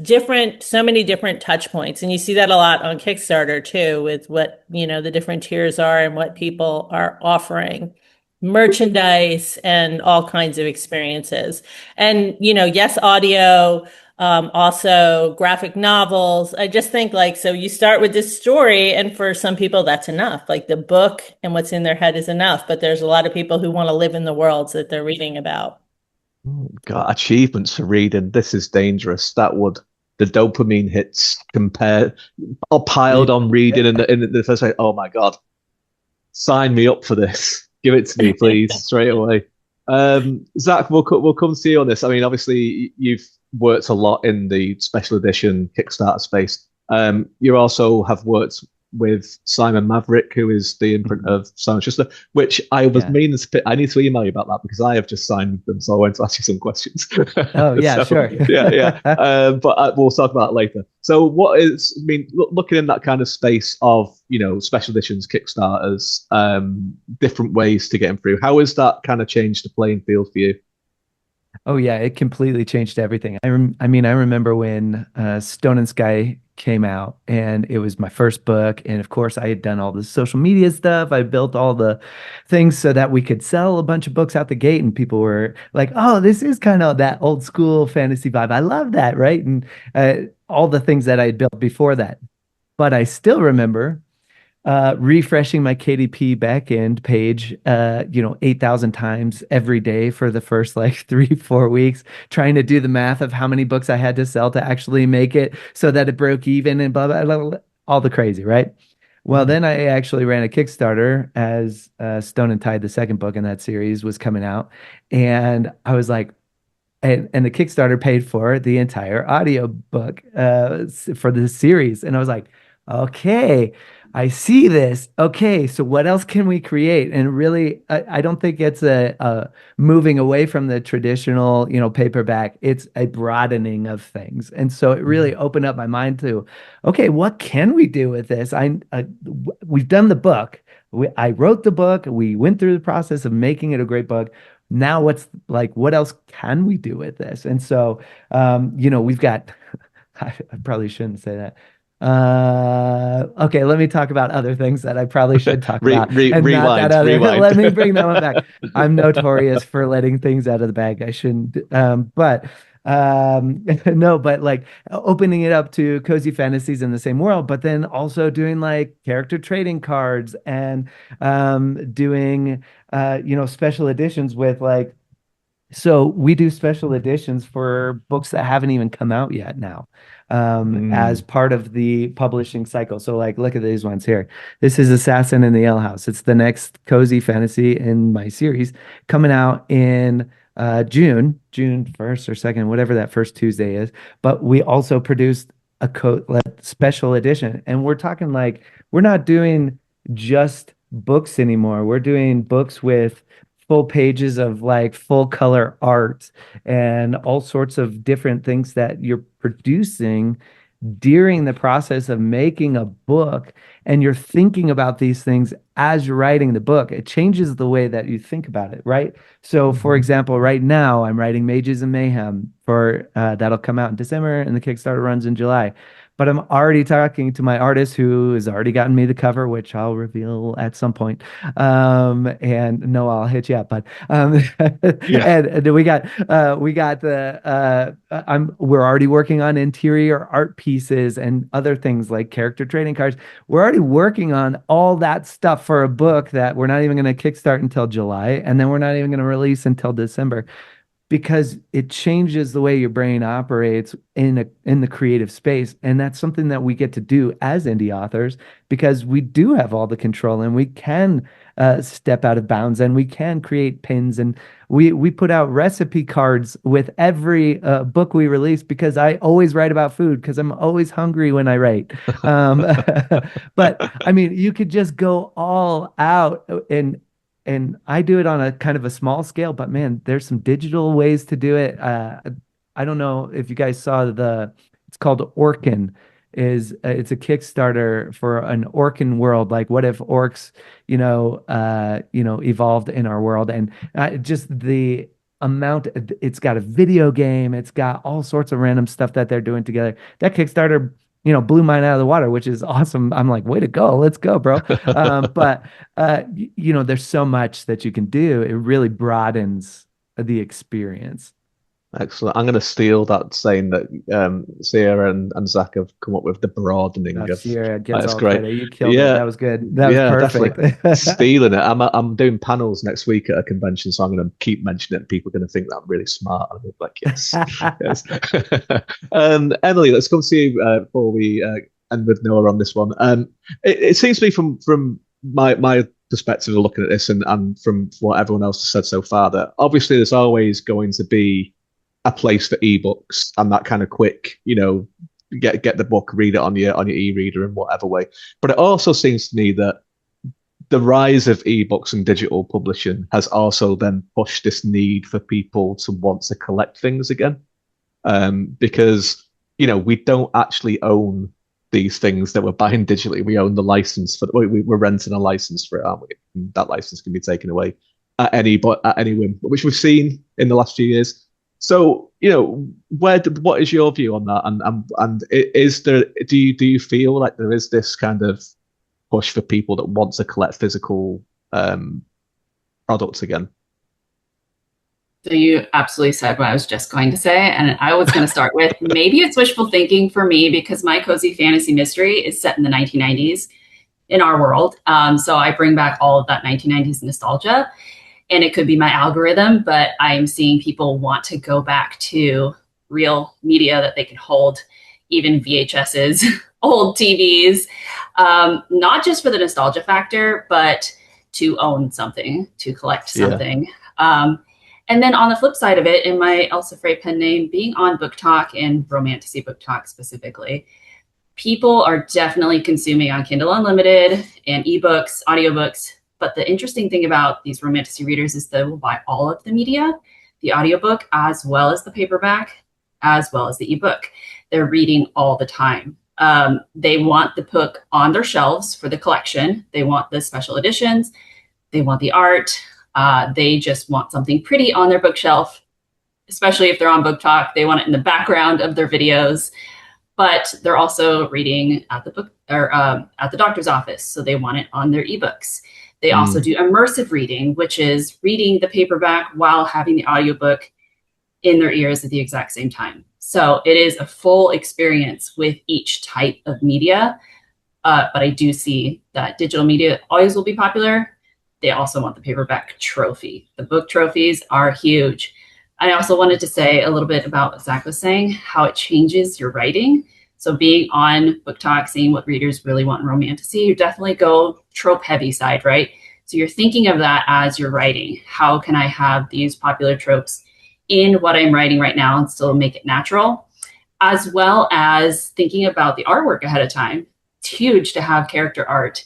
so many different touch points. And you see that a lot on Kickstarter too, with what, the different tiers are and what people are offering. Merchandise and all kinds of experiences. And, yes, audio, also graphic novels. I just think so you start with this story, and for some people that's enough. Like the book and what's in their head is enough, but there's a lot of people who want to live in the worlds that they're reading about. God, achievements for reading. This is dangerous. The dopamine hits compare or piled on reading in the first way. Oh my God, sign me up for this. Give it to me, please, straight away. Zach, we'll come to you on this. I mean, obviously, you've worked a lot in the special edition Kickstarter space. You also have worked with Simon Maverick, who is the imprint of Simon Schuster, which I was meaning to. I need to email you about that, because I have just signed them, so I want to ask you some questions. Oh yeah, sure. Yeah. But we'll talk about it later. So, looking in that kind of space of special editions, Kickstarters, different ways to get them through. How has that kind of changed the playing field for you? Oh yeah, it completely changed everything. I remember when Stone and Sky came out, and it was my first book, and of course I had done all the social media stuff. I built all the things so that we could sell a bunch of books out the gate, and people were like, "Oh, this is kind of that old school fantasy vibe. I love that," right? And all the things that I had built before that. But I still remember refreshing my KDP backend page, 8,000 times every day for the first like 3, 4 weeks, trying to do the math of how many books I had to sell to actually make it so that it broke even and blah, blah, blah, blah, all the crazy, right? Well, then I actually ran a Kickstarter as Stone and Tide, the second book in that series, was coming out. And I was like, and the Kickstarter paid for the entire audiobook for the series. And I was like, okay, I see this. Okay, so what else can we create? And really, I don't think it's a moving away from the traditional, paperback. It's a broadening of things. And so it really opened up my mind to, okay, what can we do with this? We've done the book. I wrote the book. We went through the process of making it a great book. Now what else can we do with this? And so, we've got, I probably shouldn't say that. Okay, let me talk about other things that I probably should talk about and not that other. Rewind. Let me bring that one back. I'm notorious for letting things out of the bag. I shouldn't, but no, but like opening it up to cozy fantasies in the same world, but then also doing like character trading cards and doing special editions with like, so we do special editions for books that haven't even come out yet now, as part of the publishing cycle. So like, look at these ones here. This is Assassin in the Ale House. It's the next cozy fantasy in my series coming out in June 1st or 2nd, whatever that first Tuesday is. But we also produced a special edition. And we're talking like, we're not doing just books anymore. We're doing books with full pages of like full color art and all sorts of different things that you're producing during the process of making a book. And you're thinking about these things as you're writing the book. It changes the way that you think about it, right? So, for example, right now I'm writing Mages and Mayhem for that'll come out in December, and the Kickstarter runs in July. But I'm already talking to my artist who has already gotten me the cover, which I'll reveal at some point. And no, I'll hit you up. But and we got we're already working on interior art pieces and other things like character trading cards. We're already working on all that stuff for a book that we're not even going to kickstart until July, and then we're not even going to release until December, because it changes the way your brain operates in the creative space. And that's something that we get to do as indie authors, because we do have all the control and we can step out of bounds and we can create pins. And we put out recipe cards with every book we release, because I always write about food because I'm always hungry when I write. But I mean, you could just go all out, and I do it on a kind of a small scale, but man, there's some digital ways to do it. I don't know if you guys saw it's called Orkin. It's a Kickstarter for an Orkin world. Like, what if orcs, evolved in our world? And just the amount, it's got a video game, it's got all sorts of random stuff that they're doing together. That Kickstarter blew mine out of the water, which is awesome. I'm like, way to go. Let's go, bro. But there's so much that you can do. It really broadens the experience. Excellent. I'm going to steal that saying that Ciara and Zach have come up with, the broadening of. Ciara gets That's all great. credit. You killed it. That was good. That was perfect. Definitely stealing it. I'm doing panels next week at a convention, so I'm going to keep mentioning it. People are going to think that I'm really smart. And I'm like, yes, yes. Emily, let's come to you before we end with Noah on this one. It seems to me from my perspective of looking at this and from what everyone else has said so far, that obviously there's always going to be a place for ebooks and that kind of quick, get the book, read it on your e-reader in whatever way. But it also seems to me that the rise of ebooks and digital publishing has also then pushed this need for people to want to collect things again, because we don't actually own these things that we're buying digitally. We own the license for we're renting a license for it, aren't we? And that license can be taken away at any whim, which we've seen in the last few years. So, what is your view on that? And is there, do you feel like there is this kind of push for people that want to collect physical products again? So you absolutely said what I was just going to say. And I was going to start with, maybe it's wishful thinking for me, because my cozy fantasy mystery is set in the 1990s. in our world. So I bring back all of that 1990s nostalgia, and it could be my algorithm, but I'm seeing people want to go back to real media that they can hold, even VHSs, old TVs, not just for the nostalgia factor, but to own something, to collect something. And then on the flip side of it, in my Elsa Frey pen name, being on Book Talk and Romantasy Book Talk specifically, people are definitely consuming on Kindle Unlimited and ebooks, audiobooks. But the interesting thing about these Romantasy readers is they will buy all of the media, the audiobook, as well as the paperback, as well as the ebook. They're reading all the time. They want the book on their shelves for the collection. They want the special editions. They want the art. They just want something pretty on their bookshelf, especially if they're on Book Talk. They want it in the background of their videos, but they're also reading at the book or at the doctor's office, so they want it on their ebooks. They also do immersive reading, which is reading the paperback while having the audiobook in their ears at the exact same time. So it is a full experience with each type of media. But I do see that digital media always will be popular. They also want the paperback trophy. The book trophies are huge. I also wanted to say a little bit about what Zach was saying, how it changes your writing. So being on Book Talk, seeing what readers really want in Romantasy, you definitely go trope heavy side, right? So you're thinking of that as you're writing. How can I have these popular tropes in what I'm writing right now and still make it natural? As well as thinking about the artwork ahead of time. It's huge to have character art.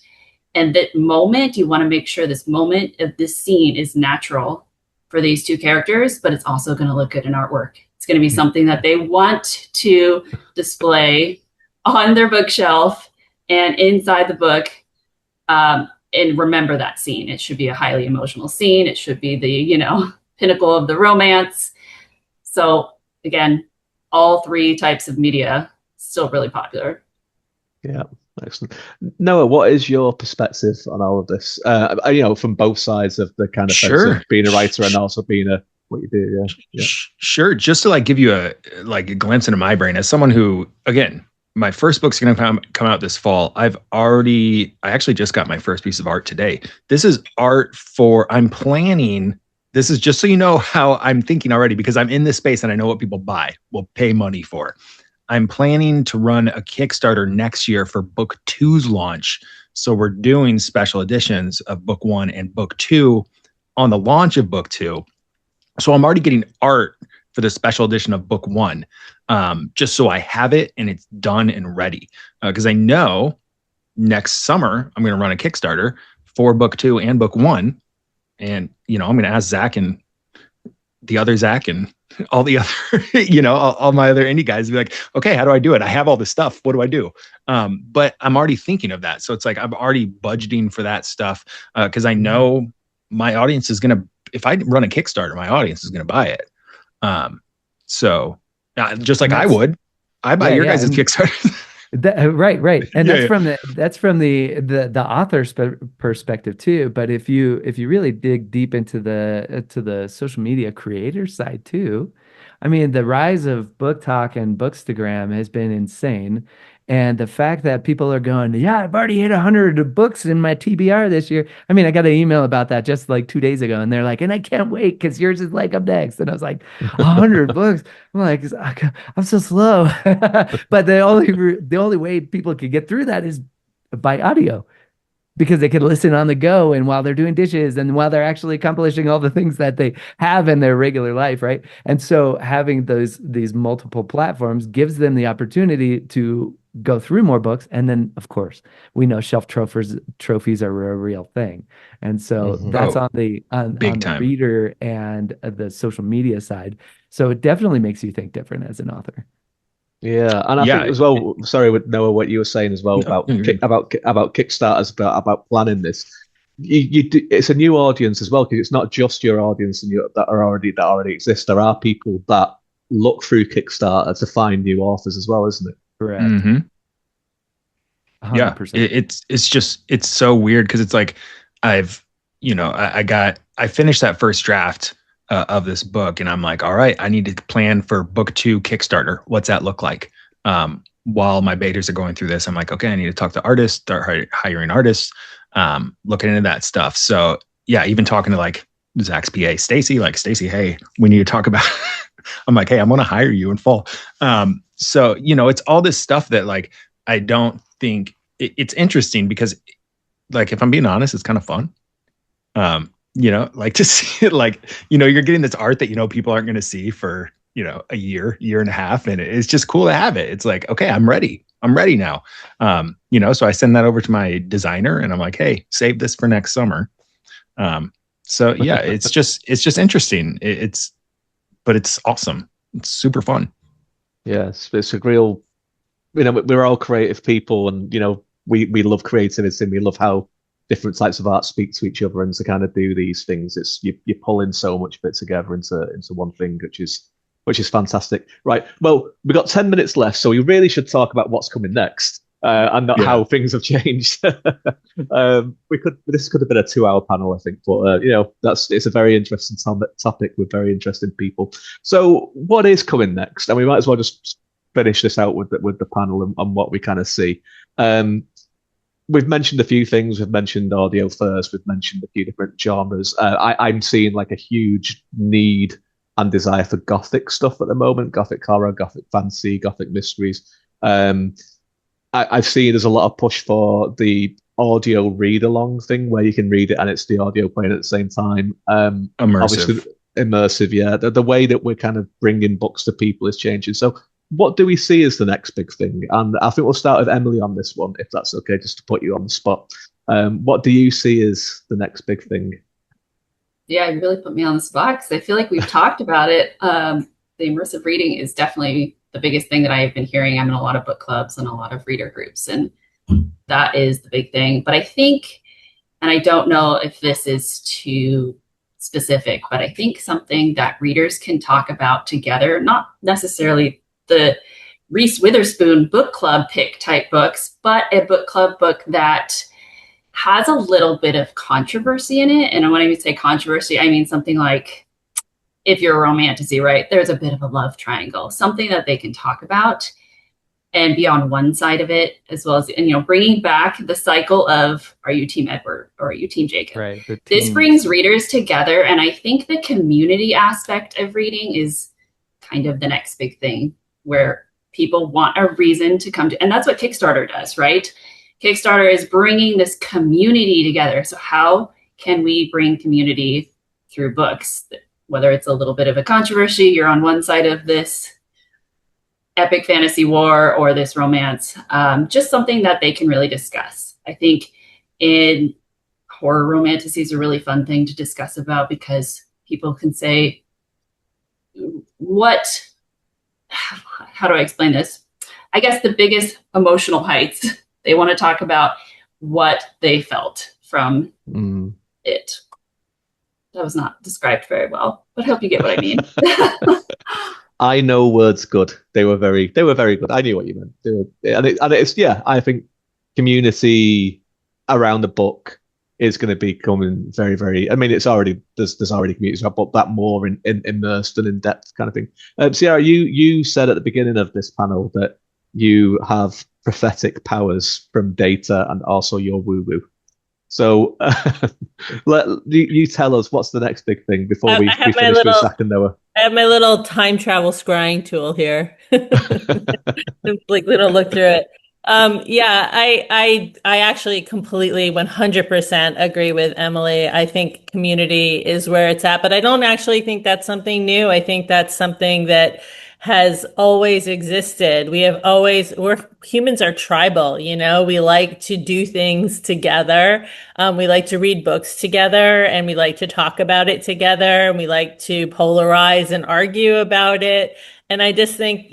And that moment, you want to make sure this moment of this scene is natural for these two characters, but it's also going to look good in artwork. It's going to be something that they want to display on their bookshelf and inside the book, and remember that scene. It should be a highly emotional scene. It should be the, pinnacle of the romance. So again, all three types of media still really popular. Yeah, excellent. Noah, what is your perspective on all of this? From both sides of the kind of fence of being a writer and also being what you do. Yeah. Sure. Just to give you a glimpse into my brain as someone who, again, my first book's going to come out this fall. I actually just got my first piece of art today. This is art I'm planning. This is just so you know how I'm thinking already, because I'm in this space and I know what people will pay money for. I'm planning to run a Kickstarter next year for book 2's launch. So we're doing special editions of book 1 and book 2 on the launch of book 2. So I'm already getting art for the special edition of book 1, just so I have it and it's done and ready. Because I know next summer I'm going to run a Kickstarter for book 2 and book 1. And, I'm going to ask Zach and the other Zach and all the other, all my other indie guys, be like, okay, how do I do it? I have all this stuff. What do I do? But I'm already thinking of that. So it's like, I'm already budgeting for that stuff. Cause I know my audience is going to, if I run a Kickstarter, my audience is going to buy it. So just like I buy your guys' Kickstarter. Right. And that's from the author's perspective too. But if you really dig deep into the social media creator side too, I mean, the rise of Book Talk and Bookstagram has been insane. And the fact that people are going, yeah, I've already hit 100 books in my TBR this year. I mean, I got an email about that just 2 days ago, and they're like, and I can't wait because yours is up next. And I was like, 100 books. I'm like, I'm so slow. But the only way people could get through that is by audio, because they could listen on the go and while they're doing dishes and while they're actually accomplishing all the things that they have in their regular life, right? And so having these multiple platforms gives them the opportunity to go through more books. And then, of course, we know shelf trophies are a real thing. And so that's on the reader and the social media side. So it definitely makes you think different as an author. Yeah, and I think as well. Sorry, with Noah, what you were saying as well about Kickstarters, about planning this. It's a new audience as well, because it's not just your audience and that already exist. There are people that look through Kickstarter to find new authors as well, isn't it? Correct. Mm-hmm. 100%. Yeah, it's so weird because it's like I finished that first draft of this book, and I'm like, all right, I need to plan for book 2 Kickstarter. What's that look like? while my betas are going through this, I'm like, okay, I need to talk to artists, start hiring artists, looking into that stuff. So yeah, even talking to like Zach's PA, Stacy, hey, we need to talk about, I'm like, hey, I'm going to hire you in fall. So, it's all this stuff that like, I don't think it's interesting because like, if I'm being honest, it's kind of fun. Like to see it, like, you're getting this art that, people aren't going to see for, a year and a half. And it's just cool to have it. It's like, okay, I'm ready now. So I send that over to my designer and I'm like, hey, save this for next summer. So yeah, it's just interesting. But it's awesome. It's super fun. Yeah, it's a real, we're all creative people, and we love creativity, and we love how different types of art speak to each other, and to kind of do these things, it's you pull in so much of it together into one thing, which is fantastic. Right. Well, we've got 10 minutes left, so we really should talk about what's coming next. And not how things have changed. This could have been a 2-hour panel, I think, but it's a very interesting topic with very interesting people. So, what is coming next? And we might as well just finish this out with the panel and what we kind of see. We've mentioned a few things. We've mentioned audio first. We've mentioned a few different genres. I'm seeing like a huge need and desire for gothic stuff at the moment: gothic horror, gothic fantasy, gothic mysteries. I've seen there's a lot of push for the audio read along thing where you can read it and it's the audio playing at the same time. Immersive. Obviously, immersive, yeah. The way that we're kind of bringing books to people is changing. So, what do we see as the next big thing? And I think we'll start with Emily on this one, if that's okay, just to put you on the spot. What do you see as the next big thing? Yeah, you really put me on the spot because I feel like we've talked about it. The immersive reading is definitely the biggest thing that I've been hearing. I'm in a lot of book clubs and a lot of reader groups, and that is the big thing. But I think, and I don't know if this is too specific, but I think something that readers can talk about together, not necessarily the Reese Witherspoon book club pick type books, but a book club book that has a little bit of controversy in it. And when I say controversy, I mean something like, if you're a romantasy, right, there's a bit of a love triangle, something that they can talk about and be on one side of it, as well as, and bringing back the cycle of, are you team Edward or are you team Jacob? Right. This brings readers together. And I think the community aspect of reading is kind of the next big thing, where people want a reason to come to, and that's what Kickstarter does, right? Kickstarter is bringing this community together. So how can we bring community through books? Whether it's a little bit of a controversy, you're on one side of this epic fantasy war or this romance, just something that they can really discuss. I think in horror, romantasy is a really fun thing to discuss about, because people can say, how do I explain this? I guess the biggest emotional heights, they want to talk about what they felt from it. That was not described very well, but I hope you get what I mean. I know words good. They were very good. I knew what you meant. I think community around the book is going to be becoming very, very. I mean, it's already there's already communities, but that more immersed and in depth kind of thing. Ciara, you said at the beginning of this panel that you have prophetic powers from data and also your woo woo. So let you tell us what's the next big thing before we finish with Zach and Noah. I have my little time travel scrying tool here. Like little look through it. I actually completely 100% agree with Emily. I think community is where it's at, but I don't actually think that's something new. I think that's something that has always existed. Humans are tribal, we like to do things together. We like to read books together, and we like to talk about it together, and we like to polarize and argue about it. And I just think,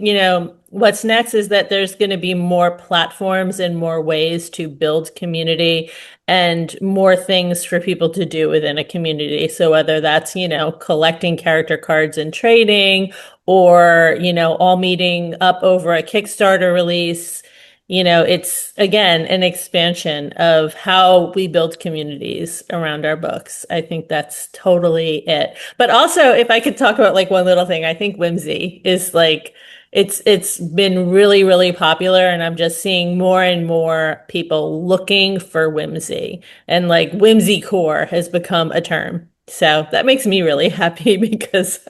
what's next is that there's going to be more platforms and more ways to build community and more things for people to do within a community. So whether that's, collecting character cards and trading, or, all meeting up over a Kickstarter release, it's again an expansion of how we build communities around our books. I think that's totally it. But also, if I could talk about like one little thing, I think whimsy is like It's been really, really popular, and I'm just seeing more and more people looking for whimsy, and like whimsy core has become a term. So that makes me really happy because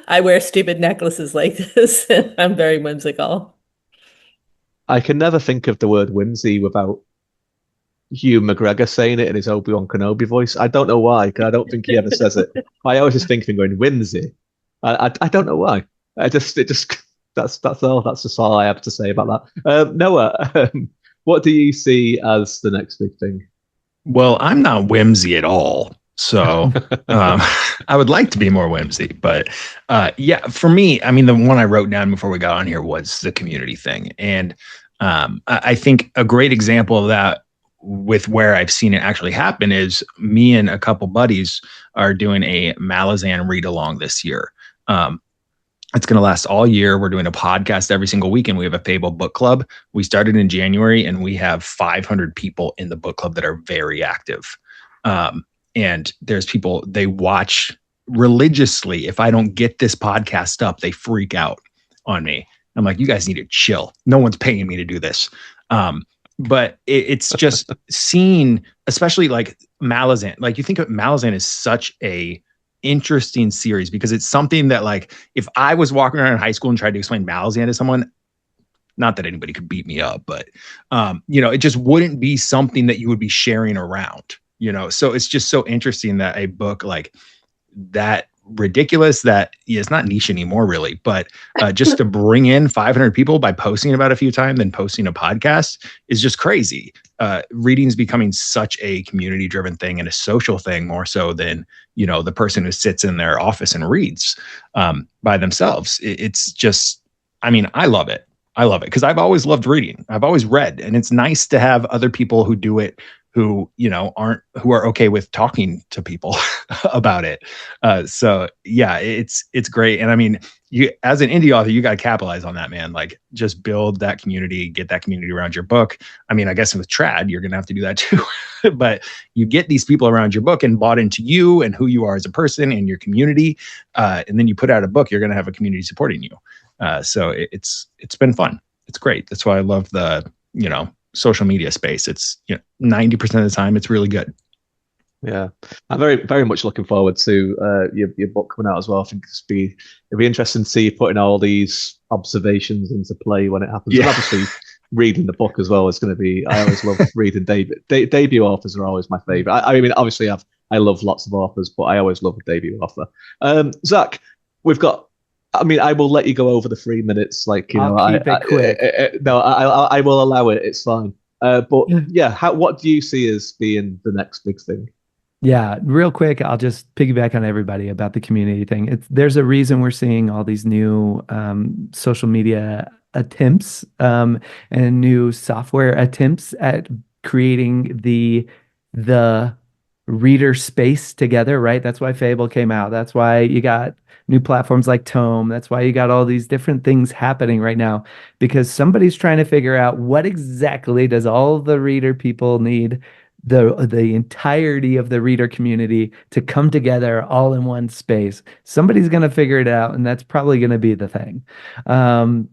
I wear stupid necklaces like this and I'm very whimsical. I can never think of the word whimsy without Hugh McGregor saying it in his Obi-Wan Kenobi voice. I don't know why, because I don't think he ever says it. I always just think of him going whimsy. I don't know why. It just that's all. That's just all I have to say about that. Noah, what do you see as the next big thing? Well, I'm not whimsy at all. So I would like to be more whimsy. But yeah, for me, I mean, the one I wrote down before we got on here was the community thing. And I think a great example of that with where I've seen it actually happen is me and a couple buddies are doing a Malazan read along this year. It's going to last all year. We're doing a podcast every single week, and we have a Fable book club. We started in January, and we have 500 people in the book club that are very active. And there's people, they watch religiously. If I don't get this podcast up, they freak out on me. I'm like, you guys need to chill. No one's paying me to do this. But it's just seen, especially like Malazan. Like you think of Malazan as such a interesting series because it's something that, like, if I was walking around in high school and tried to explain Malazan to someone, not that anybody could beat me up, but it just wouldn't be something that you would be sharing around, so it's just so interesting that a book like that, ridiculous, that it's not niche anymore really, but just to bring in 500 people by posting about it a few times and posting a podcast is just crazy. Reading is becoming such a community driven thing and a social thing more so than the person who sits in their office and reads by themselves. It's just, I mean, I love it because I've always loved reading. I've always read, and it's nice to have other people who do it who are okay with talking to people about it. So yeah, it's great. And I mean, you, as an indie author, you got to capitalize on that, man. Like just build that community, get that community around your book. I mean, I guess with trad, you're going to have to do that too, but you get these people around your book and bought into you and who you are as a person and your community. And then you put out a book, you're going to have a community supporting you. So it's been fun. It's great. That's why I love the, social media space. It's 90% of the time it's really good. Yeah, I'm very, very much looking forward to your book coming out as well. I think it'd be interesting to see you putting all these observations into play when it happens. Yeah. And obviously, reading the book as well is going to be. I always love reading debut authors are always my favorite. I mean, obviously, I love lots of authors, but I always love a debut author. Zach, we've got. I mean, I will let you go over the 3 minutes. Like I'll keep it quick. No, I will allow it. It's fine. But yeah, what do you see as being the next big thing? Yeah, real quick, I'll just piggyback on everybody about the community thing. There's a reason we're seeing all these new social media attempts and new software attempts at creating the reader space together, right? That's why Fable came out. That's why you got new platforms like Tome. That's why you got all these different things happening right now, because somebody's trying to figure out what exactly does all the reader people need, the entirety of the reader community, to come together all in one space. Somebody's going to figure it out, and that's probably going to be the thing. And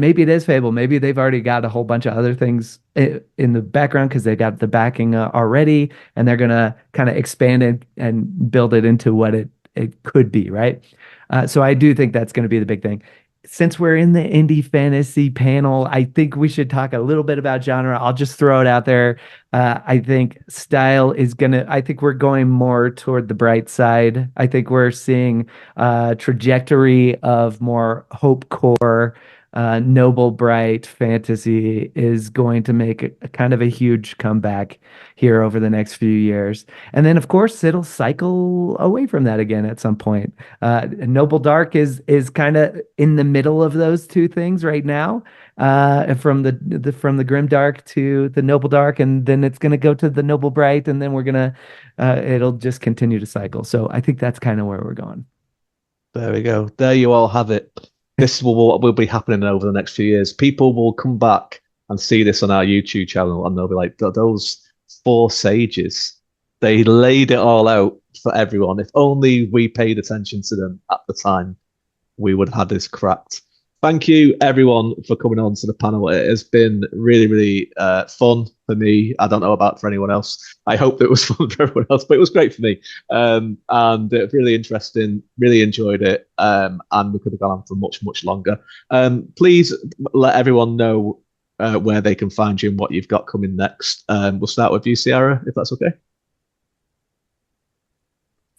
maybe it is Fable. Maybe they've already got a whole bunch of other things in the background because they got the backing already, and they're going to kind of expand it and build it into what it could be, right? So I do think that's going to be the big thing. Since we're in the indie fantasy panel, I think we should talk a little bit about genre. I'll just throw it out there. I think style is I think we're going more toward the bright side. I think we're seeing trajectory of more hope core, noble, bright fantasy is going to make a kind of a huge comeback here over the next few years. And then, of course, it'll cycle away from that again at some point. Noble Dark is kind of in the middle of those two things right now, from the Grim Dark to the Noble Dark, and then it's going to go to the Noble Bright, and then it'll just continue to cycle. So I think that's kind of where we're going. There we go. There you all have it. This is what will be happening over the next few years. People will come back and see this on our YouTube channel, and they'll be like, those 4 sages, they laid it all out for everyone. If only we paid attention to them at the time, we would have had this cracked. thank you everyone for coming on to the panel. It has been really, really fun for me. I don't know about for anyone else. I hope it was fun for everyone else, but it was great for me. And really interesting. Really enjoyed it. And we could have gone on for much, much longer. Please let everyone know where they can find you and what you've got coming next. We'll start with you, Ciara, if that's okay.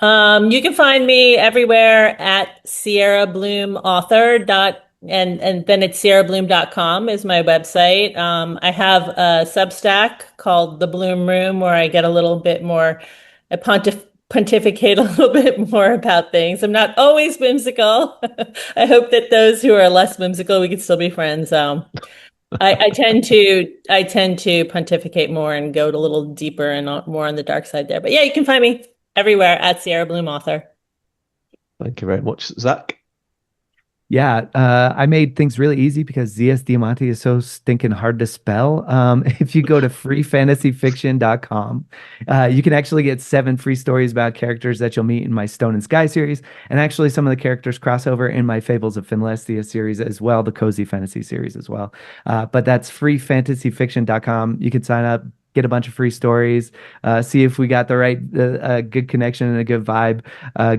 You can find me everywhere at Ciara Blume author dot and then it's ciarablume.com is my website. I have a Substack called The Bloom Room where I get a little bit more, I pontificate a little bit more about things. I'm not always whimsical. I hope that those who are less whimsical, we can still be friends. I tend to pontificate more and go a little deeper and more on the dark side there. But yeah, you can find me everywhere at Ciara Blume author. Thank you very much, Zach. Yeah, I made things really easy because ZS Diamanti is so stinking hard to spell. If you go to freefantasyfiction.com, you can actually get 7 free stories about characters that you'll meet in my Stone and Sky series, and actually some of the characters cross over in my Fables of Finlestia series as well, the Cozy Fantasy series as well. But that's freefantasyfiction.com. You can sign up, get a bunch of free stories, see if we got the right good connection and a good vibe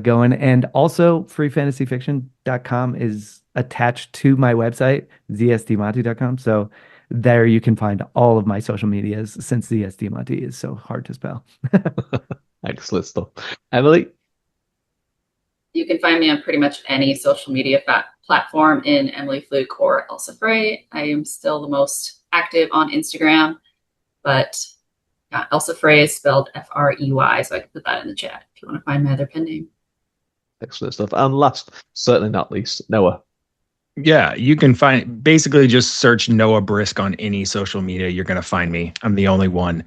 going. And also freefantasyfiction.com is attached to my website, zsdiamanti.com. So there you can find all of my social medias since ZS Diamanti is so hard to spell. Excellent stuff. Emily? You can find me on pretty much any social media platform in Emily Fluke or Elsa Frey. I am still the most active on Instagram. But yeah, Elsa Frey is spelled Frey, so I can put that in the chat if you want to find my other pen name. Excellent stuff. And last, certainly not least, Noah. Yeah, you can basically just search Noah Brisk on any social media. You're going to find me. I'm the only one.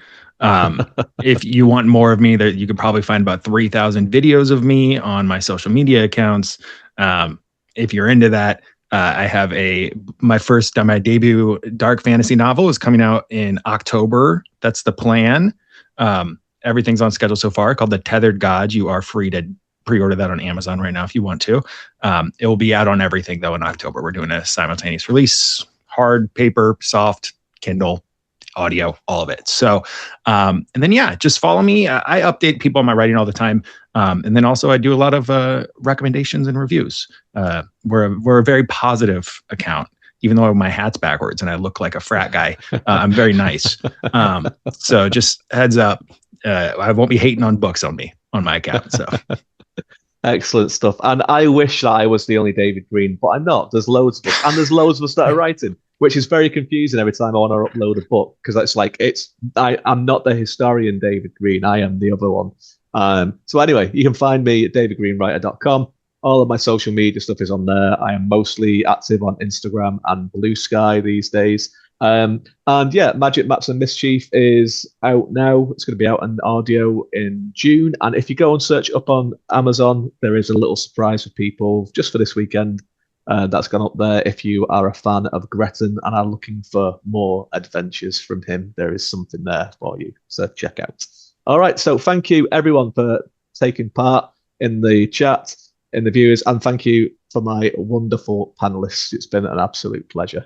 If you want more of me, you can probably find about 3,000 videos of me on my social media accounts. If you're into that, I have my debut dark fantasy novel is coming out in October. That's the plan. Everything's on schedule so far, called The Tethered God. You are free to pre-order that on Amazon right now if you want to. It will be out on everything though in October. We're doing a simultaneous release, hard, paper, soft, Kindle, audio, all of it. So, and then, yeah, just follow me. I update people on my writing all the time. And then also I do a lot of recommendations and reviews. We're a very positive account, even though my hat's backwards and I look like a frat guy. I'm very nice. So just heads up, I won't be hating on books on my account. So. Excellent stuff. And I wish that I was the only David Green, but I'm not. There's loads of us, and there's loads of us that are writing, which is very confusing every time I want to upload a book, because it's like I'm not the historian David Green. I am the other one. So anyway, you can find me at davidgreenwriter.com. All of my social media stuff is on there. I am mostly active on Instagram and Blue Sky these days. And yeah, Magic Maps and Mischief is out now. It's going to be out in audio in June. And if you go and search up on Amazon, there is a little surprise for people just for this weekend. That's gone up there. If you are a fan of Gretton and are looking for more adventures from him, there is something there for you. So check out. All right. So thank you everyone for taking part in the chat, in the viewers, and thank you for my wonderful panelists. It's been an absolute pleasure.